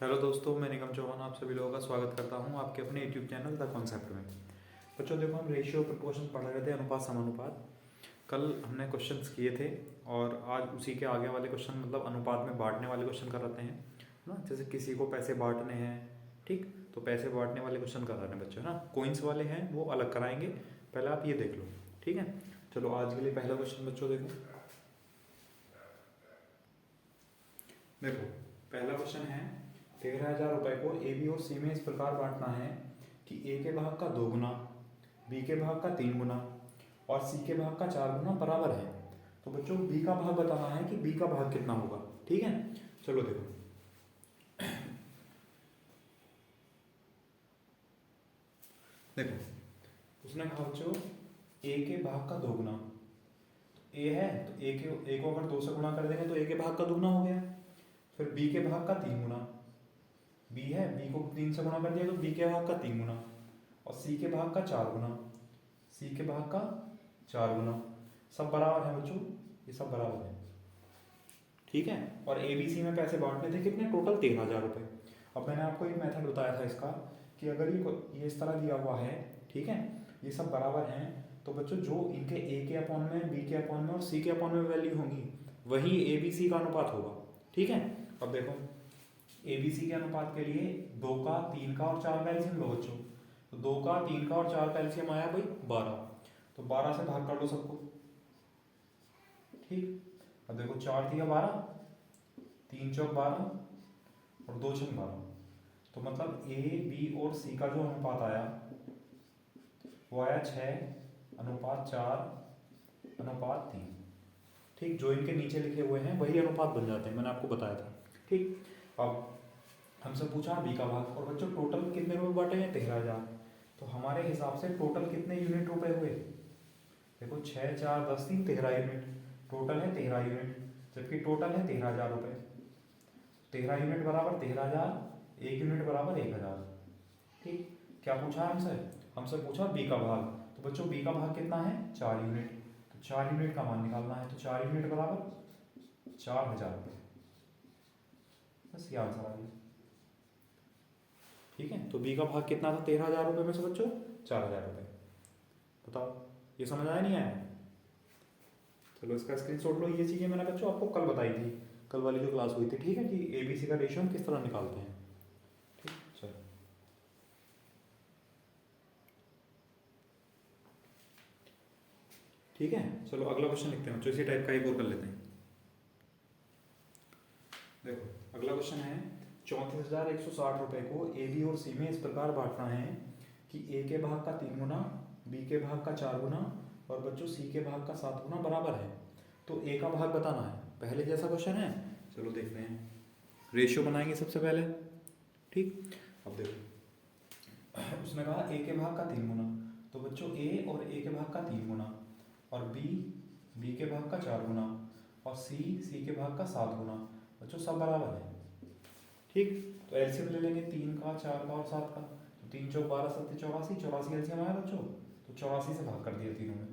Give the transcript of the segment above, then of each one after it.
Hello दोस्तों, मैं निगम चौहान आप सभी लोगों का स्वागत करता हूं आपके अपने यूट्यूब चैनल द कॉन्सेप्ट में। बच्चों देखो, हम रेशियो प्रोपोर्शन पढ़ रहे थे, अनुपात समानुपात। कल हमने क्वेश्चंस किए थे और आज उसी के आगे वाले क्वेश्चन, मतलब अनुपात में बांटने वाले क्वेश्चन कराते हैं ना। जैसे किसी को पैसे बांटने हैं, ठीक, तो पैसे बांटने वाले क्वेश्चन करा रहे हैं बच्चों, है ना। कोइंस वाले हैं वो अलग कराएंगे, पहले आप ये देख लो, ठीक है। चलो आज के लिए पहला क्वेश्चन बच्चों देखो। देखो पहला क्वेश्चन है, 13,000 रुपये को ए बी और सी में इस प्रकार बांटना है कि ए के भाग का 2 गुना, बी के भाग का 3 गुना और सी के भाग का 4 गुना बराबर है। तो बच्चों बी का भाग बताना है कि बी का भाग कितना होगा, ठीक है। चलो देखो, देखो उसने कहा बच्चों ए के भाग का 2 गुना, ए है तो ए को अगर 2 से गुना कर देंगे तो ए के भाग का 2 गुना हो गया। फिर बी के भाग का 3 गुना, बी है, बी को 3 से गुना कर दिया तो बी के भाग का 3 गुना और सी के भाग का 4 गुना, सी के भाग का 4 गुना। सब बराबर है बच्चों, ये सब बराबर है, ठीक है। और ए बी सी में पैसे बांटने थे कितने, टोटल 13,000 रुपये। अब मैंने आपको एक मेथड बताया था इसका कि अगर ये इस तरह दिया हुआ है, ठीक है, ये सब बराबर हैं, तो बच्चों जो इनके ए के अपॉन में, बी के अपॉन में और सी के अपॉन में वैल्यू होंगी वही ए बी सी का अनुपात होगा, ठीक है। अब देखो ए बी सी के अनुपात के लिए 2 का, 3 का और 4 का एलसीएम लो बच्चों। तो 2 का, 3 का और 4 का एलसीएम आया भाई 12, तो 12 से भाग कर लो सबको, ठीक। अब देखो 4 दिया 12, 3 चौक 12 और 2 छक 12, तो मतलब ए बी और सी का जो अनुपात आया वो आया 6:4:3, ठीक। जो इनके नीचे लिखे हुए हैं वही अनुपात बन जाते हैं, मैंने आपको बताया था, ठीक। अब हमसे पूछा बी का भाग, और बच्चों टोटल कितने रुपए बांटे हैं, 13,000। तो हमारे हिसाब से टोटल कितने यूनिट रुपए हुए, देखो 6, 4, 10, 3, 13 यूनिट, टोटल है 13 यूनिट, जबकि टोटल है 13,000 रुपये। 13 यूनिट बराबर 13,000, 1 यूनिट बराबर 1,000, ठीक। क्या पूछा हमसे, हमसे पूछा बी का भाग। तो बच्चों बी का भाग कितना है, 4 यूनिट, तो 4 यूनिट का मान निकालना है। तो 4 यूनिट बराबर 4,000 रुपये, बस ये आंसर आ गया, ठीक है। तो बी का भाग कितना था 13,000 रुपये में से बच्चों, 4,000 रुपये। बताओ ये समझ आया नहीं आया। चलो इसका स्क्रीनशॉट लो। ये चीज़ें मैंने बच्चों आपको कल बताई थी, कल वाली जो क्लास हुई थी, ठीक है, कि ए बी सी का रेशियो हम किस तरह निकालते हैं, ठीक। चलो ठीक है, चलो अगला क्वेश्चन लिखते हैं बच्चों, इसी टाइप का एक और कर लेते हैं। देखो अगला क्वेश्चन है, 34,160 रुपये को ए बी और सी में इस प्रकार बांटना है कि ए के भाग का 3 गुना, बी के भाग का 4 गुना और बच्चों सी के भाग का 7 गुना बराबर है। तो ए का भाग बताना है, पहले जैसा क्वेश्चन है। चलो देखते हैं, रेशियो बनाएंगे सबसे पहले, ठीक। अब देखो उसने कहा ए के भाग का 3 गुना, तो बच्चों ए और ए के भाग का 3 गुना और बी के भाग का 4 गुना और सी के भाग का 7 गुना, बच्चों सब बराबर है, ठीक। तो एलसीएम ले लेंगे 3 का, 4 का और 7 का। तो 3 चौक 12, 7 84, 84 एलसीएम आया बच्चों, तो 84 से भाग कर दिया तीनों में,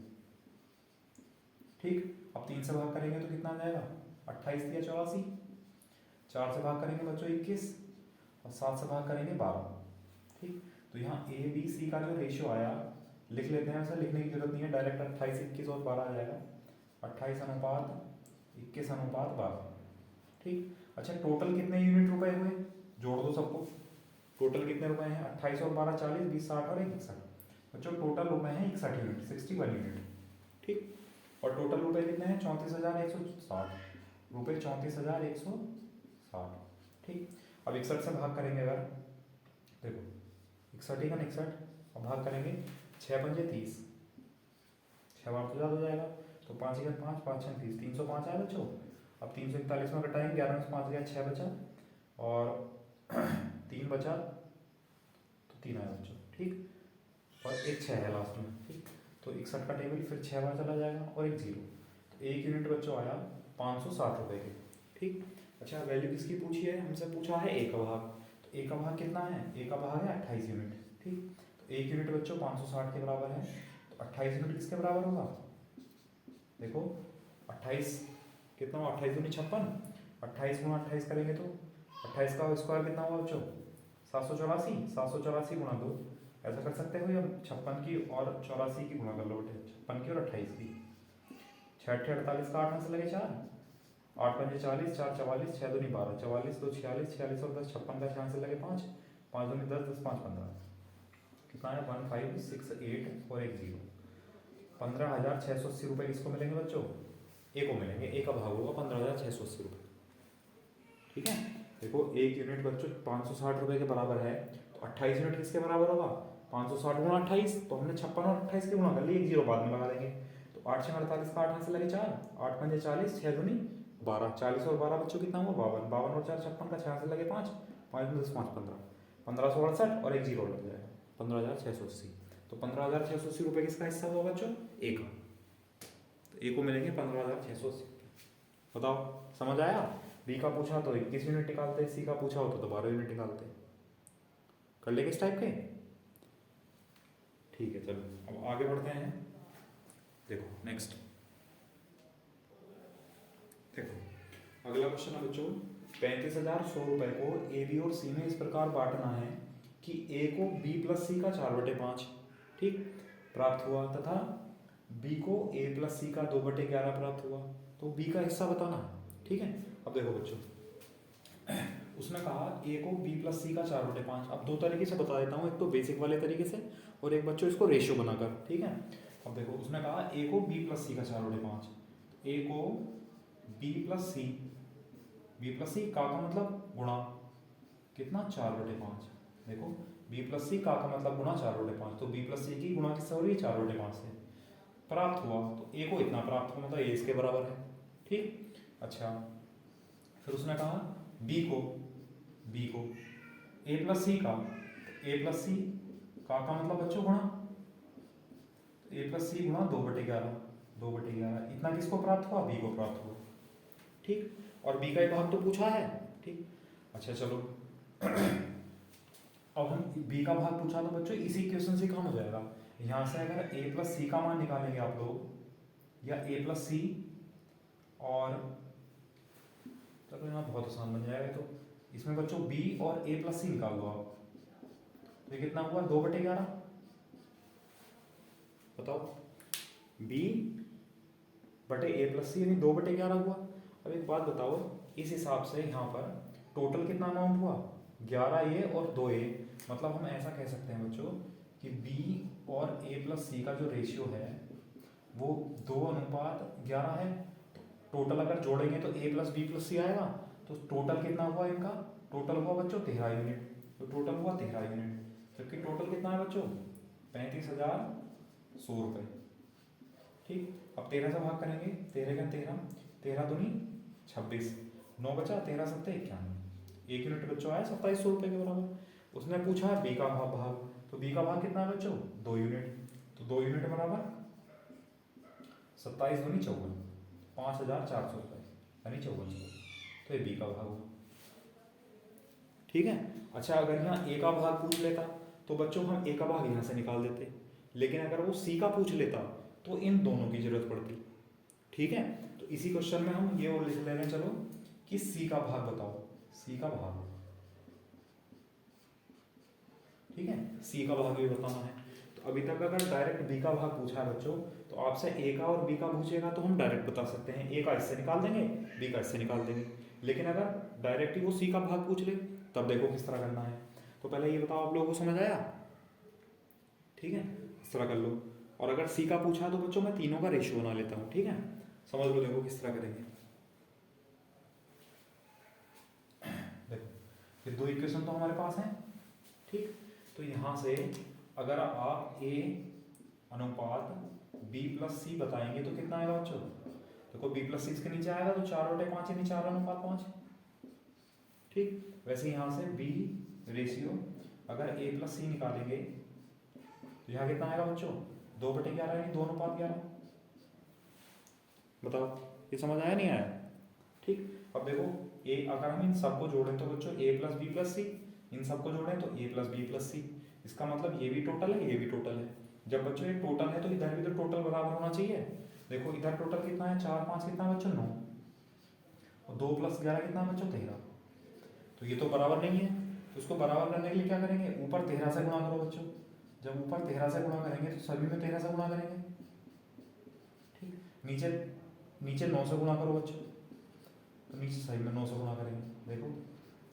ठीक। अब 3 से भाग करेंगे तो कितना आ जाएगा, 28 दिया 84, 4 से भाग करेंगे बच्चों 21 और 7 से भाग करेंगे 12, ठीक। तो यहाँ ए बी सी का जो रेशियो आया, लिख लेते हैं, ऐसा लिखने की जरूरत नहीं है, डायरेक्ट 28, 21 और 12 आ जाएगा, 28:21:12, ठीक। अच्छा टोटल कितने यूनिट रुपए हुए, जोड़ दो सबको, टोटल कितने रुपए हैं, 28 और 12 40, 20 60 और 61, बच्चों टोटल रुपए हैं 61 यूनिट, 61 यूनिट, ठीक। और टोटल रुपए कितने हैं, 34,160 रुपये, 34,160, ठीक। अब 61 से भाग करेंगे अगर, देखो 61 का 61 और भाग करेंगे 6 पंजे 30, 6 बार तो ज़्यादा हो जाएगा, तो 5 1 5, 5 6 30, 305 आया बच्चों। अब 341 में घटाएंगे, 11 में से 5 गया, 6 बचा और 3 बचा, तो 3 आया बच्चों, ठीक। और एक 6 है लास्ट में, ठीक। तो 61 का टेबल फिर 6 बार चला जाएगा और एक 0, तो 1 यूनिट बच्चों आया 560 रुपये के, ठीक। अच्छा वैल्यू किसकी पूछी है, हमसे पूछा है ए का भाग। तो ए का भाग कितना है, ए का भाग है 28 यूनिट, ठीक। तो 1 यूनिट बच्चों 560 के बराबर है, तो 28 यूनिट किसके बराबर होगा, देखो 28 कितना हुआ, 28 दूनी 56, 28 गुणा 28 करेंगे तो 28 का स्क्वायर कितना हुआ बच्चों? 784। 784 गुणा 2, ऐसा कर सकते हो, या 56 की और 84 की गुणा कर लो बेटे, 56 की और 28 की। 6 अट्ठे 48 का 8 में से लगे 4, 8 पंजे 40, 4 44, 6 दूनी 12, 44 2 46, 46 और 10 56 का 6 से लगे 5, 5 दूनी 10, 10 5 15, कितना है 1568 और एक 0। 15,680 रुपये किसको मिलेंगे बच्चों? ए को मिलेंगे। ए का भाग होगा 15,680 रुपये। ठीक है, देखो एक यूनिट बच्चों 560 रुपये के बराबर है, तो 28 यूनिट किसके बराबर होगा? 560 गुणा 28, तो हमने 56 और 28 की गुणा कर ली, एक 0 बाद में लगा देंगे। तो 8 6 48 का 8 में से लगे 4, 8 पंजे 40, 6 दूनी 12, 40 और 12 बच्चों कितना हुआ? 52, 52 और 4 56 का 6 से लगे 5, 5 में 10 5 15, 1568 और एक 0 लग जाएगा, 15,680। तो 15,680 रुपये किसका हिस्सा हुआ बच्चों? ए का। तो ए को मिलेंगे 15,680। बताओ समझ आया? बी का पूछा तो 21 यूनिट निकालते, सी का पूछा होता तो 12 यूनिट निकालते। कर ले किस टाइप के? ठीक है, चलो अब आगे बढ़ते हैं। देखो नेक्स्ट, देखो अगला क्वेश्चन है बच्चों, 35,100 रुपए को ए बी और सी में इस प्रकार बांटना है कि ए को बी प्लस सी का 4/5 ठीक प्राप्त हुआ, तथा बी को ए प्लस सी का 2/11 प्राप्त हुआ। तो बी का हिस्सा बताना, ठीक है। अब देखो बच्चों, उसने कहा ए को बी प्लस सी का 4/5। अब दो तरीके से बता देता हूँ, एक तो बेसिक वाले तरीके से और एक बच्चों इसको रेशियो बनाकर, ठीक है। अब देखो उसने कहा ए को बी प्लस सी का 4/5, ए को बी प्लस सी का मतलब गुणा कितना 4/5। देखो बी प्लस सी का मतलब गुणा 4/5, तो बी प्लस सी की गुणा किससे हो रही है? 4/5 से। प्राप्त हुआ तो ए को इतना प्राप्त हुआ, मतलब ए इसके बराबर है, ठीक। अच्छा, फिर उसने कहा बी को ए प्लस सी का, ए प्लस सी का मतलब बच्चों गुणा, ए प्लस सी गुणा 2/11 इतना किसको प्राप्त हुआ? बी को प्राप्त हुआ, ठीक। और बी का एक भाग तो पूछा है, ठीक। अच्छा चलो अब हम बी का भाग पूछा तो बच्चों इसी क्वेश्चन से काम हो जाएगा। यहाँ से अगर ए प्लस सी का मान निकालेंगे आप लोग, या ए प्लस सी, और चलो यहाँ बहुत आसान बन जाएगा। तो इसमें बच्चों बी और ए प्लस सी निकाल दो आप, तो कितना हुआ? 2/11। बताओ, बी बटे ए प्लस सी यानी 2/11 हुआ। अब एक बात बताओ, इस हिसाब से यहाँ पर टोटल कितना अमाउंट हुआ? 11 ए और 2 ए। मतलब हम ऐसा कह सकते हैं बच्चों कि बी और ए प्लस सी का जो रेशियो है वो 2:11 है। टोटल अगर जोड़ेंगे तो ए प्लस बी प्लस सी आएगा। तो टोटल कितना हुआ इनका? टोटल हुआ बच्चों 13 यूनिट। तो टोटल हुआ 13 यूनिट, जबकि टोटल कितना है बच्चों? 35,100 रुपये, ठीक। अब 13 से भाग करेंगे, 13 का 13, 13 दूनी 26, 9 बचा, 13 सत्ते 91, एक यूनिट बच्चों आया 2700 रुपये के बराबर। उसने पूछा बी का भाग, तो बी का भाग कितना है बच्चों? 2 यूनिट। तो 2 यूनिट बराबर 27 दूनी 54, 5,400 रुपये यानी 5400। तो ये बी का भाग हुआ, ठीक है। अच्छा, अगर यहाँ ए का भाग पूछ लेता तो बच्चों हम ए का भाग यहाँ से निकाल देते, लेकिन अगर वो सी का पूछ लेता तो इन दोनों की जरूरत पड़ती, ठीक है। तो इसी क्वेश्चन में हम ये और लिख ले रहे हैं, चलो कि सी का भाग बताओ, सी का भाग, ठीक है। सी का भाग भी बताना है। तो अभी तक अगर डायरेक्ट बी का भाग पूछा है बच्चों, तो आपसे ए का और बी का पूछेगा तो हम डायरेक्ट बता सकते हैं, ए का इससे निकाल देंगे, बी का इससे निकाल देंगे। लेकिन अगर डायरेक्ट ही वो सी का भाग पूछ ले तब देखो किस तरह करना है। तो पहले ये बताओ आप लोगों को समझ आया? ठीक है, इस तरह कर लो। और अगर सी का पूछा तो बच्चों मैं तीनों का रेशियो बना लेता हूँ, ठीक है। समझ लो, देखो किस तरह करेंगे। देखो ये दो इक्वेशन तो हमारे पास हैं, ठीक। तो यहाँ से अगर आप ए अनुपात बी प्लस सी बताएंगे तो कितना आएगा बच्चों? देखो बी प्लस सी इसके नीचे आएगा तो 4/5 यानी 4:5, ठीक। वैसे यहाँ से बी रेशियो अगर ए प्लस सी निकालेंगे तो यहाँ कितना आएगा बच्चों? 2/11 यानी 2:11। बताओ ये समझ आया नहीं आया? ठीक। अब देखो ए, अगर हम इन सबको जोड़ें तो बच्चों ए प्लस बी प्लस सी, इन सबको जोड़ें तो ए प्लस बी प्लस सी। इसका मतलब ये भी टोटल है, ये भी टोटल है। जब बच्चों ये टोटल है तो इधर भी तो टोटल बराबर होना चाहिए। देखो इधर टोटल कितना है? 4 5 कितना बच्चों? 9, और 2 + 11 कितना बच्चों? 13। तो ये तो बराबर नहीं है, तो इसको बराबर करने के लिए क्या करेंगे, ऊपर 13 से गुणा करो बच्चों। जब ऊपर 13 से गुणा करेंगे तो सभी में 13 से गुणा करेंगे, ठीक। नीचे नीचे 9 से गुणा करो बच्चों, तो नीचे सभी में 9 से गुणा करेंगे। देखो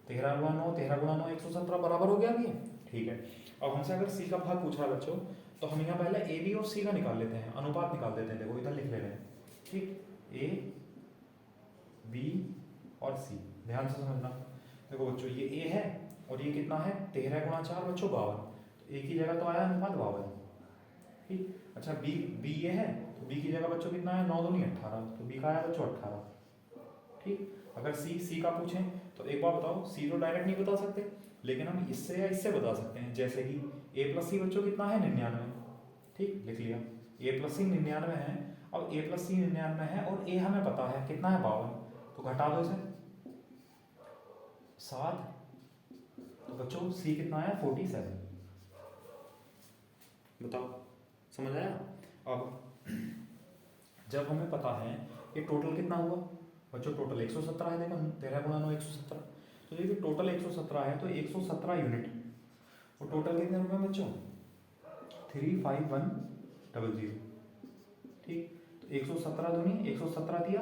13 गुणा 9, 13 गुणा 9 117 बराबर हो गया अभी, ठीक है। अब हमसे अगर सी का भाग पूछा है बच्चों, तो हम यहाँ पहले ए बी और सी का निकाल लेते हैं, अनुपात निकाल देते हैं। देखो इधर लिख ले रहे हैं, ठीक, ए बी और सी, ध्यान से समझना। देखो बच्चों ये ए है और ये कितना है 13 गुणा 4 बच्चों 52, तो ए की जगह तो आया अनुपात 52, ठीक। अच्छा बी बी ये है, तो बी की जगह बच्चों कितना है 9 दूनी 18, तो बी का आया बच्चों 18, ठीक। अगर सी का पूछें तो एक बार बताओ, सी तो डायरेक्ट नहीं बता सकते, लेकिन हम इससे या इससे बता सकते हैं। जैसे कि ए प्लस सी बच्चों कितना है 99, ठीक, लिख लिया। ए प्लस सी 99 है। अब ए प्लस सी 99 है और ए हमें पता है कितना है 52, तो घटा दो इसे 7, तो बच्चों सी कितना आया 47। बताओ समझ आया। अब जब हमें पता है कि टोटल कितना हुआ बच्चों, टोटल 117 है। देखो 13 गुणा 9 117, तो देखिए टोटल 117 है, तो 117 यूनिट, और टोटल कितने रुपए बच्चों 35100, ठीक। तो 117 दूनी 117 दिया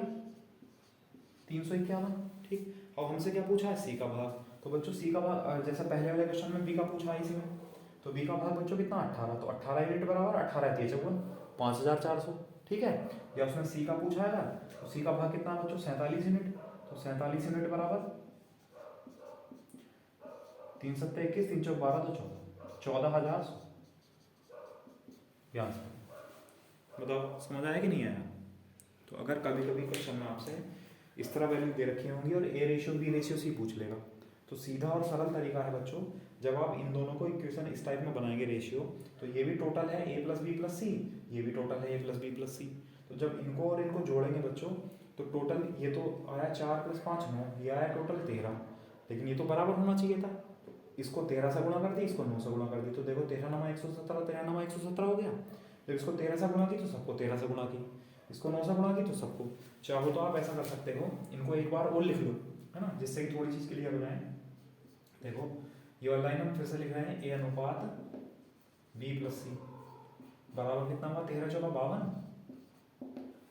351, ठीक। अब हमसे क्या पूछा है सी का भाग, तो बच्चों सी का भाग जैसा पहले वाले क्वेश्चन में बी का पूछा है इसी में, तो बी का भाग बच्चों कितना 18, तो 18 यूनिट बराबर 18 3 54 5400, ठीक है। या उसमें सी का पूछा है, तो सी का भाग कितना है बच्चों 47 यूनिट, तो 47 यूनिट बराबर 3 7 21 3 चौक 12 तो 14,100। ध्यान से बताओ समझ आया कि नहीं आया। तो अगर कभी कभी क्वेश्चन में आपसे इस तरह वैल्यू दे रखी होंगी और A ratio B ratio C पूछ लेगा, तो सीधा और सरल तरीका है बच्चों, जब आप इन दोनों को इक्वेशन इस टाइप में बनाएंगे रेशियो, तो ये भी टोटल है ए प्लस बी प्लस सी, ये भी टोटल है ए प्लस बी प्लस सी, तो जब इनको और इनको जोड़ेंगे बच्चों, तो टोटल ये तो आया 4 + 5 9, ये आया टोटल 13, लेकिन ये तो बराबर होना चाहिए था। इसको 13 से गुणा कर दी, इसको 9 से गुणा कर दी, तो देखो 13 9 117, 13 9 117 हो गया। जब इसको 13 से गुणा की तो सबको 13 से गुणा की, इसको 9 से गुणा की तो सबको। चाहो तो आप ऐसा कर सकते हो, इनको एक बार और लिख लो, है ना, जिससे कि थोड़ी चीज़ क्लियर हो जाए। देखो ये वाला लाइन हम फिर से लिख रहे हैं, ए अनुपात बी प्लस सी बराबर कितना हुआ 13 14 52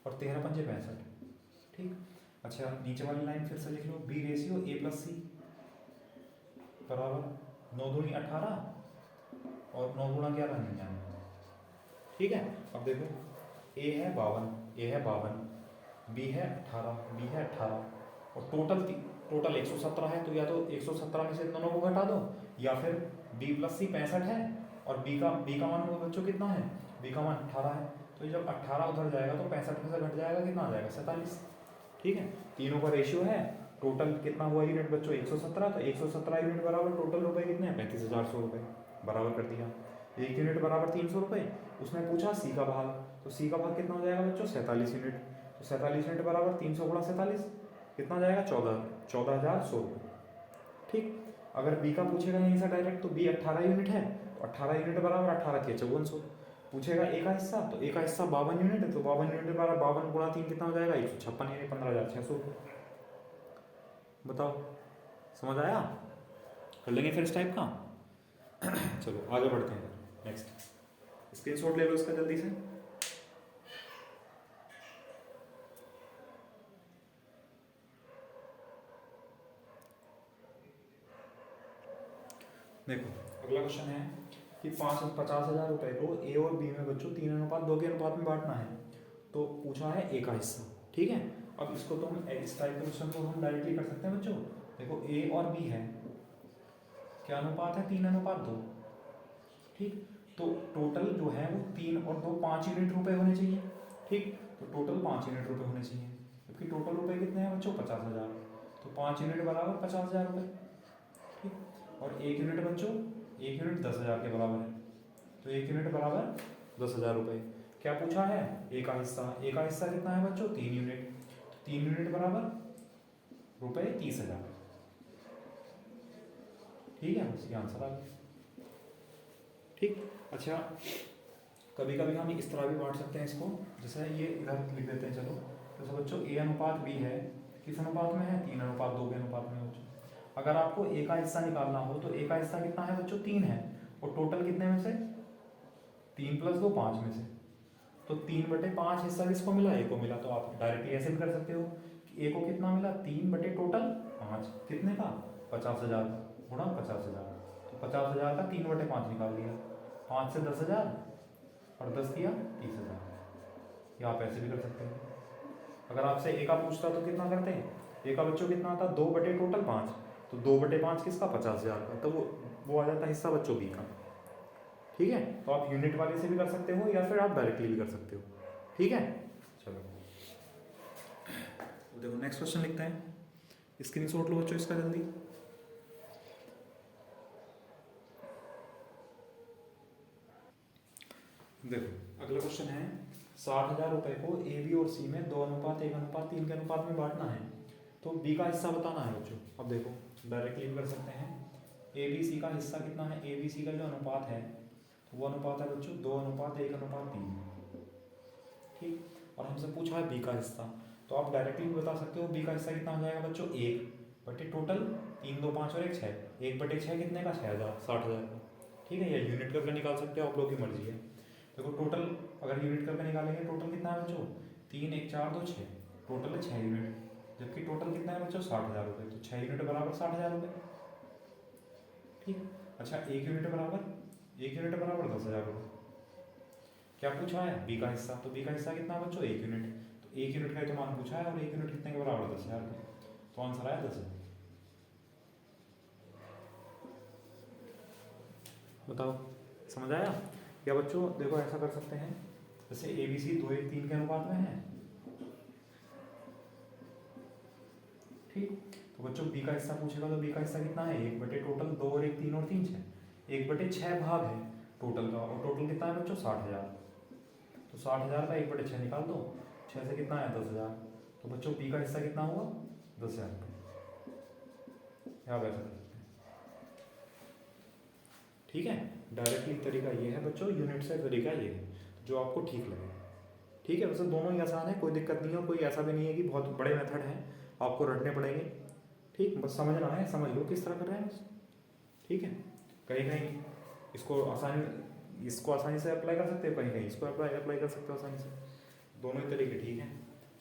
और 13 पंजे 65, ठीक। अच्छा नीचे वाली लाइन फिर से लिख लो, बी रेशियो ए प्लस सी बराबर 9 दूनी 18 और 9 गुणा 11 99, ठीक है। अब देखो ए है 52, ए है 52, बी है 18, बी है 18 और टोटल 117 है, तो या तो 117 में से दोनों को घटा दो, या फिर बी प्लस सी 65 है और बी का मान बच्चों कितना है, बी का मान 18 है, तो जब 18 उधर जाएगा तो 65 में से घट जाएगा, कितना आ जाएगा 47, ठीक है। तीनों का रेशियो है, टोटल कितना हुआ यूनिट बच्चों 117, तो 117 यूनिट बराबर टोटल रुपए कितने हैं 35,400 रुपये, बराबर कर दिया। एक यूनिट बराबर 300 रुपये। उसने पूछा सी का भाग, तो सी का भाग कितना हो जाएगा बच्चों 47 यूनिट, तो 47 यूनिट बराबर 300 गुणा 47 कितना जाएगा 14,100 रुपये, ठीक। अगर बी का पूछेगा यहीं से डायरेक्ट, तो बी 18 यूनिट है, तो 18 यूनिट बराबर 18 × 5400। पूछेगा ए का हिस्सा, तो ए का हिस्सा 52 यूनिट है, तो 52 यूनिट बराबर 52 गुणा 3 कितना हो जाएगा 156, यानी 15,600 रुपये। बताओ समझ आया, कर लेंगे फिर इस टाइप का। चलो आगे बढ़ते हैं, नेक्स्ट स्क्रीनशॉट ले लो इसका जल्दी से। देखो अगला क्वेश्चन है कि 50,000 रुपए को ए और बी में बच्चों 3:2 के अनुपात में बांटना है, तो पूछा है ए का हिस्सा, ठीक है। अब इसको तो हम इस टाइप के क्वेश्चन को हम डायरेक्टली कर सकते हैं बच्चों। देखो ए और बी है, क्या अनुपात है 3:2, ठीक। तो टोटल जो है वो 3 और 2 5 यूनिट रुपए होने चाहिए, ठीक। तो टोटल 5 यूनिट रुपए होने चाहिए, क्योंकि टोटल रुपए कितने हैं बच्चों 50,000, तो 5 यूनिट बराबर 50,000 रुपये, ठीक। और 1 यूनिट बच्चों 1 यूनिट 10,000 के बराबर है, तो 1 यूनिट बराबर 10,000 रुपये। क्या पूछा है ए का हिस्सा, ए का हिस्सा कितना है बच्चों 3 यूनिट, तो 3 यूनिट बराबर रुपये 30,000, ठीक है। इसका आंसर आ गया, ठीक। अच्छा कभी कभी हम इस तरह भी बांट सकते हैं इसको, जैसे ये इधर लिख देते हैं, चलो। तो बच्चों ए अनुपात बी है, किस अनुपात में है 3:2 के अनुपात में बच्चों। अगर आपको ए का हिस्सा निकालना हो तो ए का हिस्सा कितना है बच्चों, 3 है, और टोटल कितने में से, 3 + 2 5 में से, तो 3/5 हिस्सा किसको मिला, ए को मिला। तो आप डायरेक्टली ऐसे भी कर सकते हो कि ए को कितना मिला, 3/टोटल 5, कितने का, 50,000 का, गुणा 50,000, तो 50,000 का 3/5 निकाल दिया, 5 से 10,000 और 10 किया 30,000। या आप ऐसे भी कर सकते हैं। अगर आपसे ए का पूछता तो कितना करते हैं, ए का बच्चों कितना आता, 2/टोटल 5, तो 2/5 किसका, 50,000 का, तो वो आ जाता है हिस्सा बच्चों बी का। ठीक है, तो आप यूनिट वाले से भी कर सकते हो या फिर आप डायरेक्टली भी कर सकते हो। ठीक है, चलो तो देखो नेक्स्ट क्वेश्चन लिखते हैं, स्क्रीनशॉट लो बच्चों इसका जल्दी। देखो अगला क्वेश्चन है, 60,000 रुपए को ए बी और सी में 2:1:3 के अनुपात में बांटना है, तो बी का हिस्सा बताना है बच्चों। अब देखो डायरेक्टली भी कर सकते हैं, ए बी सी का हिस्सा कितना है, ए बी सी का जो अनुपात है तो वो अनुपात है बच्चों 2:1:3। ठीक, और हमसे पूछा है बी का हिस्सा, तो आप डायरेक्टली भी बता सकते हो बी का हिस्सा कितना हो जाएगा बच्चों, 1/टोटल 3 2 5 और 1 6, 1/6 कितने का, 6,000 60,000 का। ठीक है, या यूनिट करके निकाल सकते हो, आप लोग की मर्जी है। देखो टोटल अगर यूनिट करके निकालेंगे, टोटल कितना है बच्चों, 3 1 4 2 6, टोटल है 6 यूनिट, जबकि टोटल कितना है बच्चों, 60,000 रुपये, तो 6 यूनिट बराबर 60,000 रुपये। ठीक, अच्छा 1 यूनिट बराबर 10,000 रुपये। क्या पूछा है, बी का हिस्सा, तो बी का हिस्सा कितना है बच्चों, 1 यूनिट, तो 1 यूनिट का ही तो मान पूछा है, और 1 यूनिट कितने के बराबर, 10,000 का, तो आंसर आया 10,000। बताओ समझ आया। या बच्चों देखो ऐसा कर सकते हैं, जैसे ए बी सी 2:1:3 के अनुपात में है। ठीक, तो बच्चों बी का हिस्सा पूछेगा तो बी का हिस्सा कितना है, 1/टोटल 2 और 1 3 और 3 6, 1/6 भाग है टोटल का, और टोटल कितना है बच्चों 60,000, तो 60,000 का 1/6 निकाल दो, 6 से कितना है 10,000, तो बच्चों बी का हिस्सा कितना हुआ 10,000 रुपये। या वैसा कर सकते हैं। ठीक है, डायरेक्टली तरीका ये है बच्चों, यूनिट से तरीका ये है जो आपको ठीक लगे। ठीक है, वैसे दोनों ही आसान है, कोई दिक्कत नहीं है, और कोई ऐसा भी नहीं है कि बहुत बड़े मेथड हैं आपको रटने पड़ेंगे। ठीक, बस समझना है, समझ लो किस तरह कर रहे हैं बस। ठीक है, कहीं कहीं इसको आसानी से अप्लाई कर सकते हो, कहीं कहीं इसको अप्लाई कर सकते हो आसानी से, दोनों ही तरीके ठीक हैं।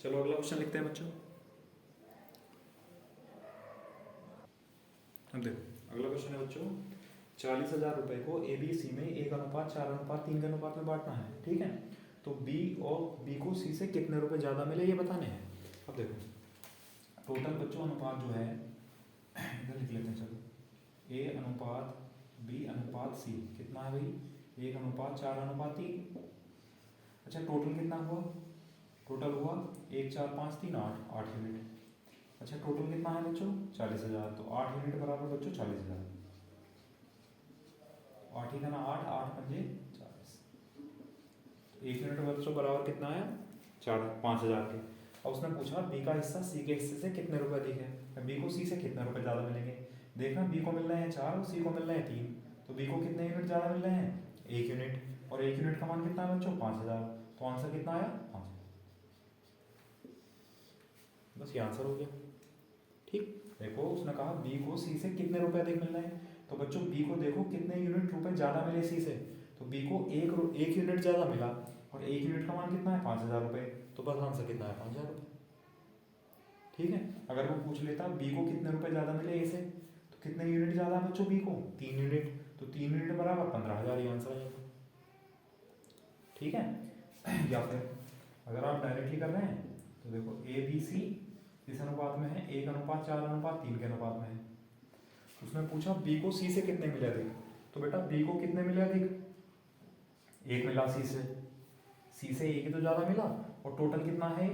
चलो अगला क्वेश्चन लिखते हैं बच्चों। अब देखो अगला क्वेश्चन है बच्चों, 40,000 रुपए को ए बी सी में 1:4:3 के अनुपात में बांटना है। ठीक है, तो बी को सी से कितने रुपए ज़्यादा मिले ये बताने हैं। अब देखो टोटल बच्चों अनुपात जो है इधर लिख लेते हैं, चलो A/B/C कितना है भाई, 1:4:3। अच्छा टोटल कितना हुआ, टोटल हुआ 1 4 5 3 8 यूनिट। अच्छा टोटल कितना है बच्चों 40,000, तो 8 यूनिट बराबर बच्चों 40,000, 8 ही का ना 8 8 पंजे 40, तो 1 यूनिट बच्चों बराबर कितना आया 5,000 के। अब उसने पूछा बी का हिस्सा सी के हिस्से से कितने रुपए अधिक है, बी को सी से कितने रुपए ज़्यादा मिलेंगे। देखना बी को मिल रहे हैं 4 और सी को मिल रहे हैं 3, तो बी को कितने यूनिट ज़्यादा मिल रहे हैं 1 यूनिट, और 1 यूनिट का मान कितना है बच्चों 5,000, तो आंसर कितना आया 5,000। बस ये आंसर हो गया। ठीक, देखो उसने कहा बी को सी से कितने रुपए अधिक मिल रहे हैं, तो बच्चों बी को देखो कितने यूनिट रुपए ज़्यादा मिले सी से, तो बी को एक यूनिट ज़्यादा मिला, और 1 यूनिट का मान कितना है 5,000 रुपये, तो बस आंसर कितना है 5,000 रुपये। ठीक है, अगर वो पूछ लेता बी को कितने रुपए ज़्यादा मिले ए से, तो कितने यूनिट ज़्यादा बच्चों बी को 3 यूनिट, तो 3 यूनिट बराबर 15,000, ये आंसर आ जाएगा। ठीक है, या फिर अगर आप डायरेक्टली कर रहे हैं तो देखो ए बी सी इस अनुपात में है 1:4:3 के अनुपात में है, उसने पूछा बी को सी से कितने मिले अधिक, तो बेटा बी को कितने मिले अधिक, 1 मिला सी से 1 ही तो ज़्यादा मिला, और टोटल कितना है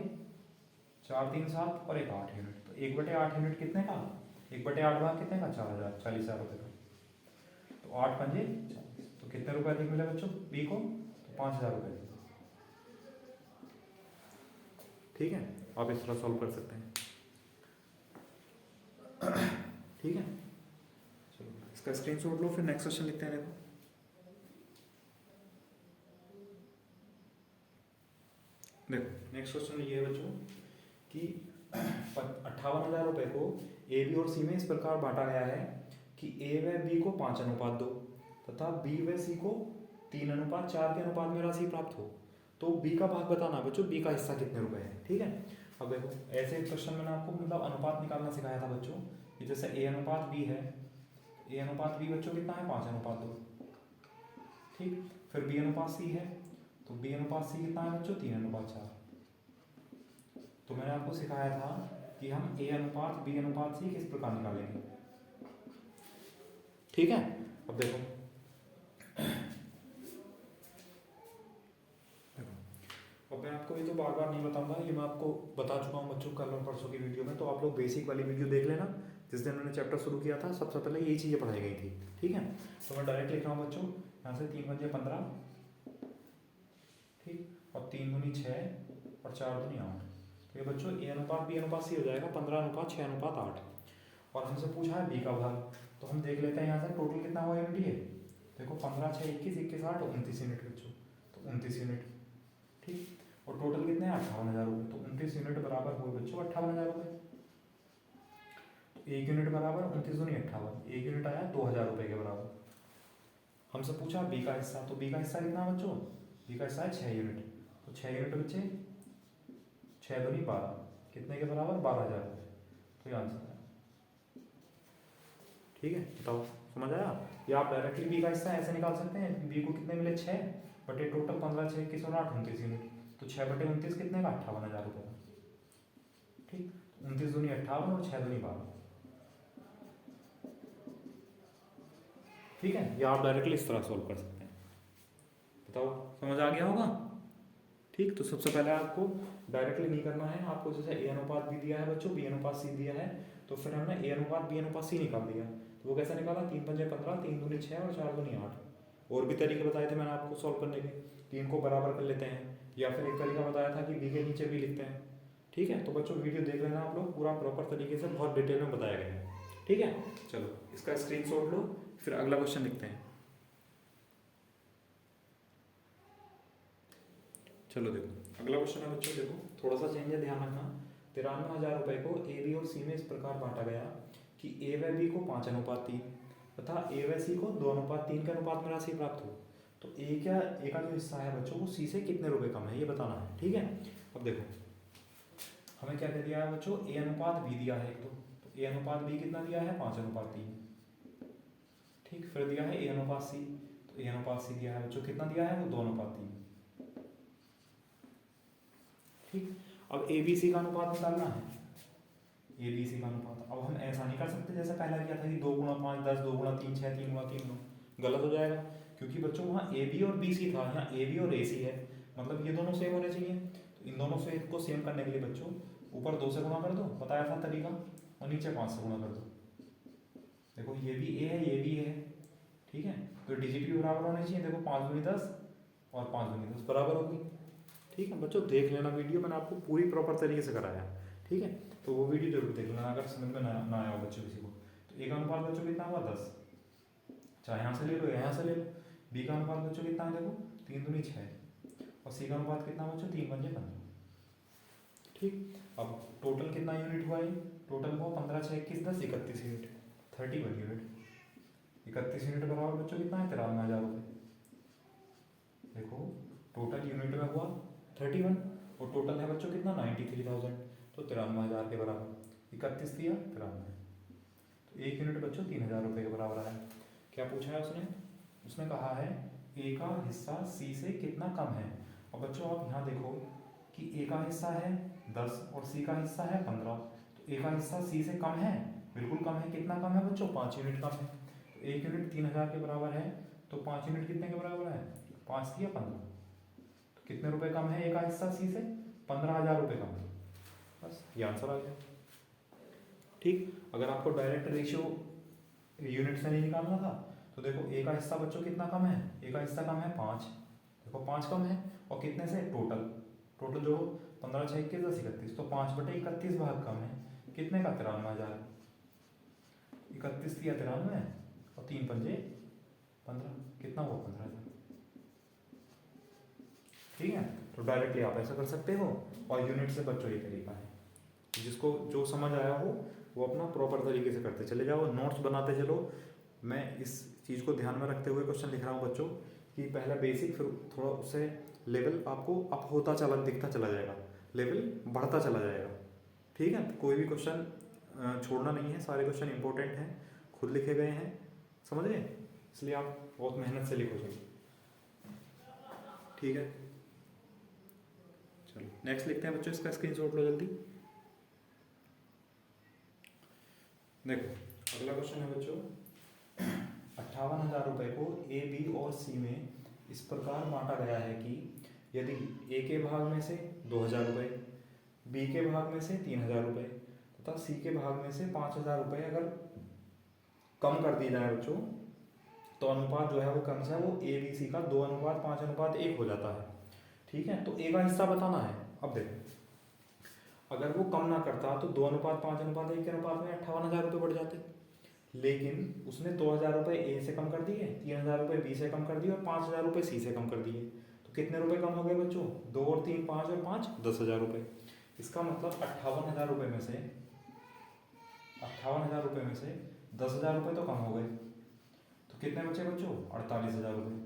4 3 7 और 1 8 यूनिट, तो 1/8 यूनिट कितने का, 1/8 भाग कितने का 4,000 40,000 रुपये का, तो 8 पंजे 40, तो कितने रुपए अधिक मिले बच्चों बी को, तो 5,000 रुपये। ठीक है, आप इस तरह सॉल्व कर सकते हैं। ठीक है, चलो इसका स्क्रीनशॉट लो, फिर नेक्स्ट क्वेश्चन लिखते हैं। देखो नेक्स्ट क्वेश्चन ये है बच्चों कि 58,000 रुपये को ए बी और सी में इस प्रकार बांटा गया है कि ए व बी को 5:2 तथा बी व सी को 3:4 के अनुपात में राशि प्राप्त हो। तो बी का भाग बताना है बच्चों, बी का हिस्सा कितने रुपए है। ठीक है, अब देखो ऐसे क्वेश्चन मैंने आपको मतलब अनुपात निकालना सिखाया था बच्चों कि जैसे ए अनुपात बी है, ए अनुपात बी बच्चों कितना है 5:2। ठीक, फिर बी अनुपात सी है तो बी अनुपात सी कितना है बच्चों 3:4। तो मैंने आपको सिखाया था कि हम ए अनुपात बी अनुपात सी किस प्रकार निकालेंगे। ठीक है, अब देखो अब मैं आपको ये तो बार बार नहीं बताऊंगा, ये मैं आपको बता चुका हूँ बच्चों कल और परसों की वीडियो में। तो आप लोग बेसिक वाली वीडियो देख लेना, जिस दिन मैंने चैप्टर शुरू किया था सबसे पहले यही चीज़ें पढ़ाई गई थी। ठीक है, तो मैं डायरेक्ट लिख रहा हूँ बच्चों, यहाँ से 3 × 15, ठीक, और 3 दूनी 6 और 4 दूनी 8। तो ये बच्चों ए अनुपात बी अनुपात सी हो जाएगा 15:6:8। और हमसे पूछा है बी का भाग, तो हम देख लेते हैं यहाँ से टोटल कितना हुआ यूनिट ये। देखो 15, 6, 21, 21, 8, 29 यूनिट बच्चों, तो 29 यूनिट। ठीक, और टोटल कितने हैं 58,000 रुपये। तो 29 यूनिट बराबर हुए बच्चों 58,000 रुपये। तो 1 यूनिट बराबर 29 दूनी 58, 1 यूनिट आया 2,000 रुपये के बराबर। हमसे पूछा बी का हिस्सा, तो बी का हिस्सा कितना है बच्चों, बी का हिस्सा है 6 यूनिट। तो 6 यूनिट बच्चे 6 दूनी 12, कितने के बराबर 12,000 रुपये। तो ये आंसर है। ठीक है, बताओ समझ आया। या आप डायरेक्टली बी का हिस्सा ऐसे निकाल सकते हैं, बी को कितने मिले 6 बटे टोटल 15, 6, 21 और 8 29 यूनिट। तो 6/29 कितने का 58,000 रुपये का। ठीक, 29 दूनी 58 और 6 दूनी 12। ठीक है, या आप डायरेक्टली इस तरह सॉल्व कर सकते हैं। बताओ समझ आ गया होगा। ठीक, तो सबसे पहले आपको डायरेक्टली नहीं करना है, आपको जैसे ए अनुपात बी दिया है बच्चों, बी अनुपात सी दिया है, तो फिर हमने ए अनुपात बी अनुपात सी निकाल दिया। तो वो कैसे निकाला, 3 × 5 = 15, 3 दूनी 6 और 4 दूनी 8। और भी तरीके बताए थे मैंने आपको सॉल्व करने के, 3 को बराबर कर लेते हैं, या फिर एक तरीका बताया था कि बी के नीचे भी लिखते हैं। ठीक है, तो बच्चों वीडियो देख लेना आप लोग, पूरा प्रॉपर तरीके से बहुत डिटेल में बताया गया है। ठीक है, चलो इसका स्क्रीनशॉट लो, फिर अगला क्वेश्चन लिखते हैं। चलो देखो अगला क्वेश्चन है बच्चों, देखो थोड़ा सा चेंज है, ध्यान रखना। 93,000 रुपये को ए बी और सी में इस प्रकार बांटा गया कि ए व बी को 5:3 तथा ए व सी को 2:3 के अनुपात में राशि प्राप्त हो। तो ए का जो हिस्सा है बच्चों वो सी से कितने रुपए कम है ये बताना है। ठीक है, अब देखो हमें क्या दे दिया है बच्चों, ए अनुपात बी दिया है एक, तो ए अनुपात बी कितना दिया है 5:3। ठीक, फिर दिया है ए अनुपात सी, तो ए अनुपात सी दिया है बच्चों कितना दिया है वो 2:3। ठीक, अब ए बी सी का अनुपात निकालना है, ए बी सी का अनुपात। अब हम ऐसा नहीं कर सकते जैसे पहला किया था कि 2 × 5 10, 2 × 3 6, 3 × 3 9, गलत हो जाएगा। क्योंकि बच्चों वहाँ ए बी और बी सी था, यहाँ ए बी और ए सी है, मतलब ये दोनों सेम होने चाहिए। तो इन दोनों से को सेम करने के लिए बच्चों ऊपर 2 से गुणा कर दो, बताया था तरीका, और नीचे 5 से गुणा कर दो। देखो ये भी ए है ये भी ए है। ठीक है, तो डिजिट भी बराबर होने चाहिए। देखो 5 दूनी 10 और 5 दूनी 10 बराबर होगी। ठीक है बच्चों, देख लेना वीडियो, मैंने आपको पूरी प्रॉपर तरीके से कराया। ठीक है, तो वो वीडियो जरूर देख लेना अगर समझ में ना आया हो बच्चों किसी को। तो ए का अनुपात बच्चों कितना हुआ 10, चाहे यहाँ से ले लो यहाँ से ले लो। बी का अनुपात बच्चों कितना है, देखो 3 दूनी 6, और सी का अनुपात कितना बच्चों 3 × 5 = 15। ठीक, अब टोटल कितना यूनिट हुआ ये, टोटल हुआ 15, 6, 21, 10, 31 यूनिट, 31 यूनिट। 31 यूनिट बराबर बच्चों कितना है 93,000 रुपये। देखो टोटल यूनिट में हुआ 31 और टोटल है बच्चों कितना 93,000, तो 93,000 के बराबर 31 दिया 93। तो 1 यूनिट बच्चों 3,000 रुपये के बराबर आया। क्या पूछा है उसने कहा है ए का हिस्सा सी से कितना कम है। और बच्चों आप यहाँ देखो कि ए का हिस्सा है 10 और सी का हिस्सा है 15, तो ए का हिस्सा सी से कम है, बिल्कुल कम है। कितना कम है बच्चों 5 यूनिट कम है। तो 1 यूनिट 3,000 के बराबर है, तो 5 यूनिट कितने के बराबर है 5 दिया 15, तो कितने रुपए कम है ए का हिस्सा सी से 15,000 रुपये कम है। बस ये आंसर आ गया। ठीक, अगर आपको डायरेक्ट रेशियो यूनिट से नहीं निकालना था तो देखो ए का हिस्सा बच्चों कितना कम है, ए का हिस्सा कम है 5, देखो 5 कम है, और कितने से टोटल जो 15, 6, 21, 10, 31, तो 5/31 भाग कम है, कितने का 93,000। 31 दिया 93 और 3 × 5 = 15, कितना हुआ 15,000। ठीक है, तो डायरेक्टली आप ऐसा कर सकते हो, और यूनिट से बच्चों ये तरीका है, जिसको जो समझ आया हो वो अपना प्रॉपर तरीके से करते चले जाओ, नोट्स बनाते चलो। मैं इस चीज़ को ध्यान में रखते हुए क्वेश्चन लिख रहा हूँ बच्चों कि पहला बेसिक, फिर थोड़ा उससे लेवल आपको अप होता चला दिखता चला जाएगा, लेवल बढ़ता चला जाएगा। ठीक है, कोई भी क्वेश्चन छोड़ना नहीं है, सारे क्वेश्चन इंपॉर्टेंट हैं, खुद लिखे गए हैं, समझ गए, इसलिए आप बहुत मेहनत से लिखो चलो। ठीक है, चलो नेक्स्ट लिखते हैं बच्चों, इसका स्क्रीनशॉट लो जल्दी। देखो अगला क्वेश्चन है बच्चों, 58,000 रुपये को ए, बी और सी में इस प्रकार बांटा गया है कि यदि ए के भाग में से 2,000 रुपये, बी के भाग में से 3,000 रुपये तथा सी के भाग में से 5,000 रुपये अगर कम कर दिए जाए बच्चों, तो अनुपात जो है वो कम से वो ए बी सी का 2:5:1 हो जाता है। ठीक है, तो ए का हिस्सा बताना है। अब देखो अगर वो कम ना करता तो 2:5:1 के अनुपात में 58,000 रुपये बढ़ जाते, लेकिन उसने 2,000 रुपये ए से कम कर दिए, 3,000 रुपये बी से कम कर दिए और 5,000 रुपये सी से कम कर दिए। तो कितने रुपए कम हो गए बच्चों? 2 और 3 5 और 5 10,000 रुपये। इसका मतलब 58,000 रुपये में से 10,000 रुपये तो कम हो गए। तो कितने बचे बच्चों? 48,000 रुपये।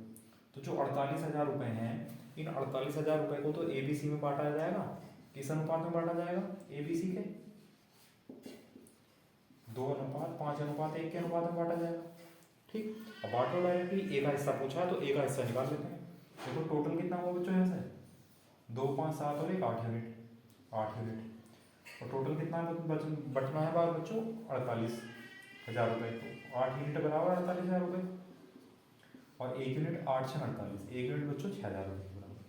तो जो 48,000 रुपये हैं, इन 48,000 रुपये को तो ए बी सी में बांटा जाएगा। किस अनुपात में बांटा जाएगा? ए बी सी के 2:5:1 के अनुपात में बांटा जाएगा। ठीक, अब बांटो डायरेक्टली। ए का हिस्सा पूछा है तो ए का हिस्सा निकाल लेते हैं। देखो टोटल कितना हुआ बच्चों यहाँ से? 2 5 7 और 1 8 यूनिट, 8 यूनिट। और टोटल कितना बचना है बार बच्चों? 48,000 रुपये। तो 8 यूनिट बराबर 48,000 रुपये और 1 यूनिट 8 6 48, 1 यूनिट बच्चों 6,000 रुपये के बराबर।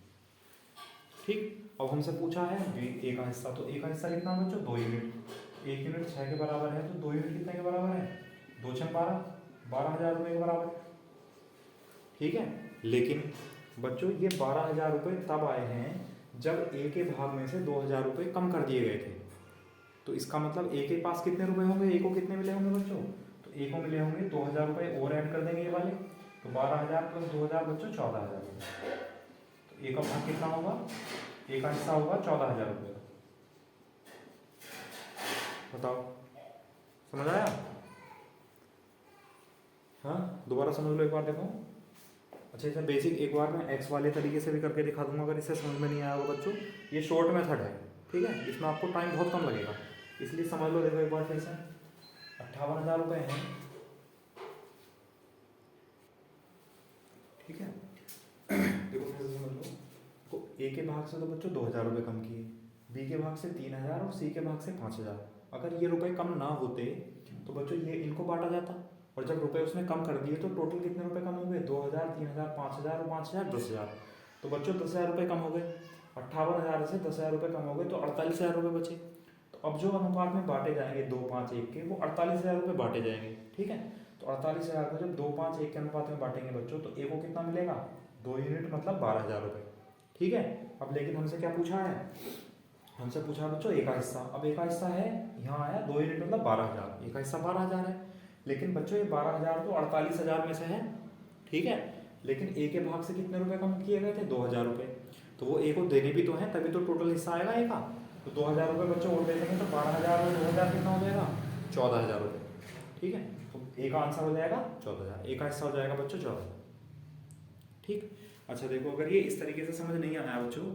ठीक, अब हमसे पूछा है ए का हिस्सा, तो ए का हिस्सा कितना है बच्चों? 2 यूनिट। 1 यूनिट 6 के बराबर है तो 2 यूनिट कितने के बराबर है? 2 6 12, 12,000 रुपये के बराबर। ठीक है, लेकिन बच्चों ये 12,000 रुपये तब आए हैं जब ए के भाग में से 2,000 रुपये कम कर दिए गए थे। तो इसका मतलब ए के पास कितने रुपए होंगे? ए को कितने मिले होंगे बच्चों? तो ए को मिले होंगे 2,000 रुपये और ऐड कर देंगे ये वाले, तो 12,000 प्लस 2,000 बच्चों 14,000 रुपये। तो ए का भाग कितना होगा? ए का हिस्सा होगा 14,000 रुपये का। बताओ, समझ आया? हाँ, दोबारा समझ लो एक बार, देखो। अच्छा, इसे बेसिक एक बार मैं एक्स वाले तरीके से भी करके दिखा दूंगा अगर इसे समझ में नहीं आया होगा बच्चों। ये शॉर्ट मेथड है, ठीक है, इसमें आपको टाइम बहुत कम लगेगा, इसलिए समझ लो। देखो एक बार फिर से, 58,000 रुपये हैं, ठीक है। देखो फिर से समझ लो, तो ए के भाग से तो बच्चों 2,000 रुपये कम किए, बी के भाग से 3,000 और सी के भाग से 5,000। अगर ये रुपए कम ना होते तो बच्चों ये इनको बांटा जाता, और जब रुपए उसने कम कर दिए तो टोटल कितने रुपए कम हो गए? 2,000 3,000 5,000 और 5,000 10,000। तो बच्चों 10,000 रुपये कम हो गए। 58,000 से 10,000 रुपये कम हो गए तो 48,000 रुपये बचे। तो अब जो अनुपात में बांटे जाएंगे 2 5 1 के, वो 48,000 रुपये बांटे जाएंगे। ठीक है, तो 48,000 को जब 2 5 1 के अनुपात में बांटेंगे बच्चों, तो ए को कितना मिलेगा? 2 यूनिट, मतलब 12,000 रुपये। ठीक है, अब लेकिन हमसे क्या पूछा है? हमसे पूछा बच्चों ए का हिस्सा। अब ए का हिस्सा है, यहाँ आया 2 यूनिट मतलब 12,000, ए का हिस्सा 12,000 है। लेकिन बच्चों ये 12,000 तो 48,000 में से है, ठीक है। लेकिन ए के भाग से कितने रुपए कम किए गए थे? 2,000 रुपये। तो वो ए को देने भी तो है, तभी तो टोटल हिस्सा आएगा ए का। तो 2,000 रुपये बच्चों और दे देंगे तो 12,000 और 2,000 कितना हो जाएगा? 14,000 रुपये। ठीक है, तो ए का आंसर हो जाएगा 14,000, ए का हिस्सा हो जाएगा बच्चों 14,000। ठीक, अच्छा देखो, अगर ये इस तरीके से समझ नहीं आया बच्चों,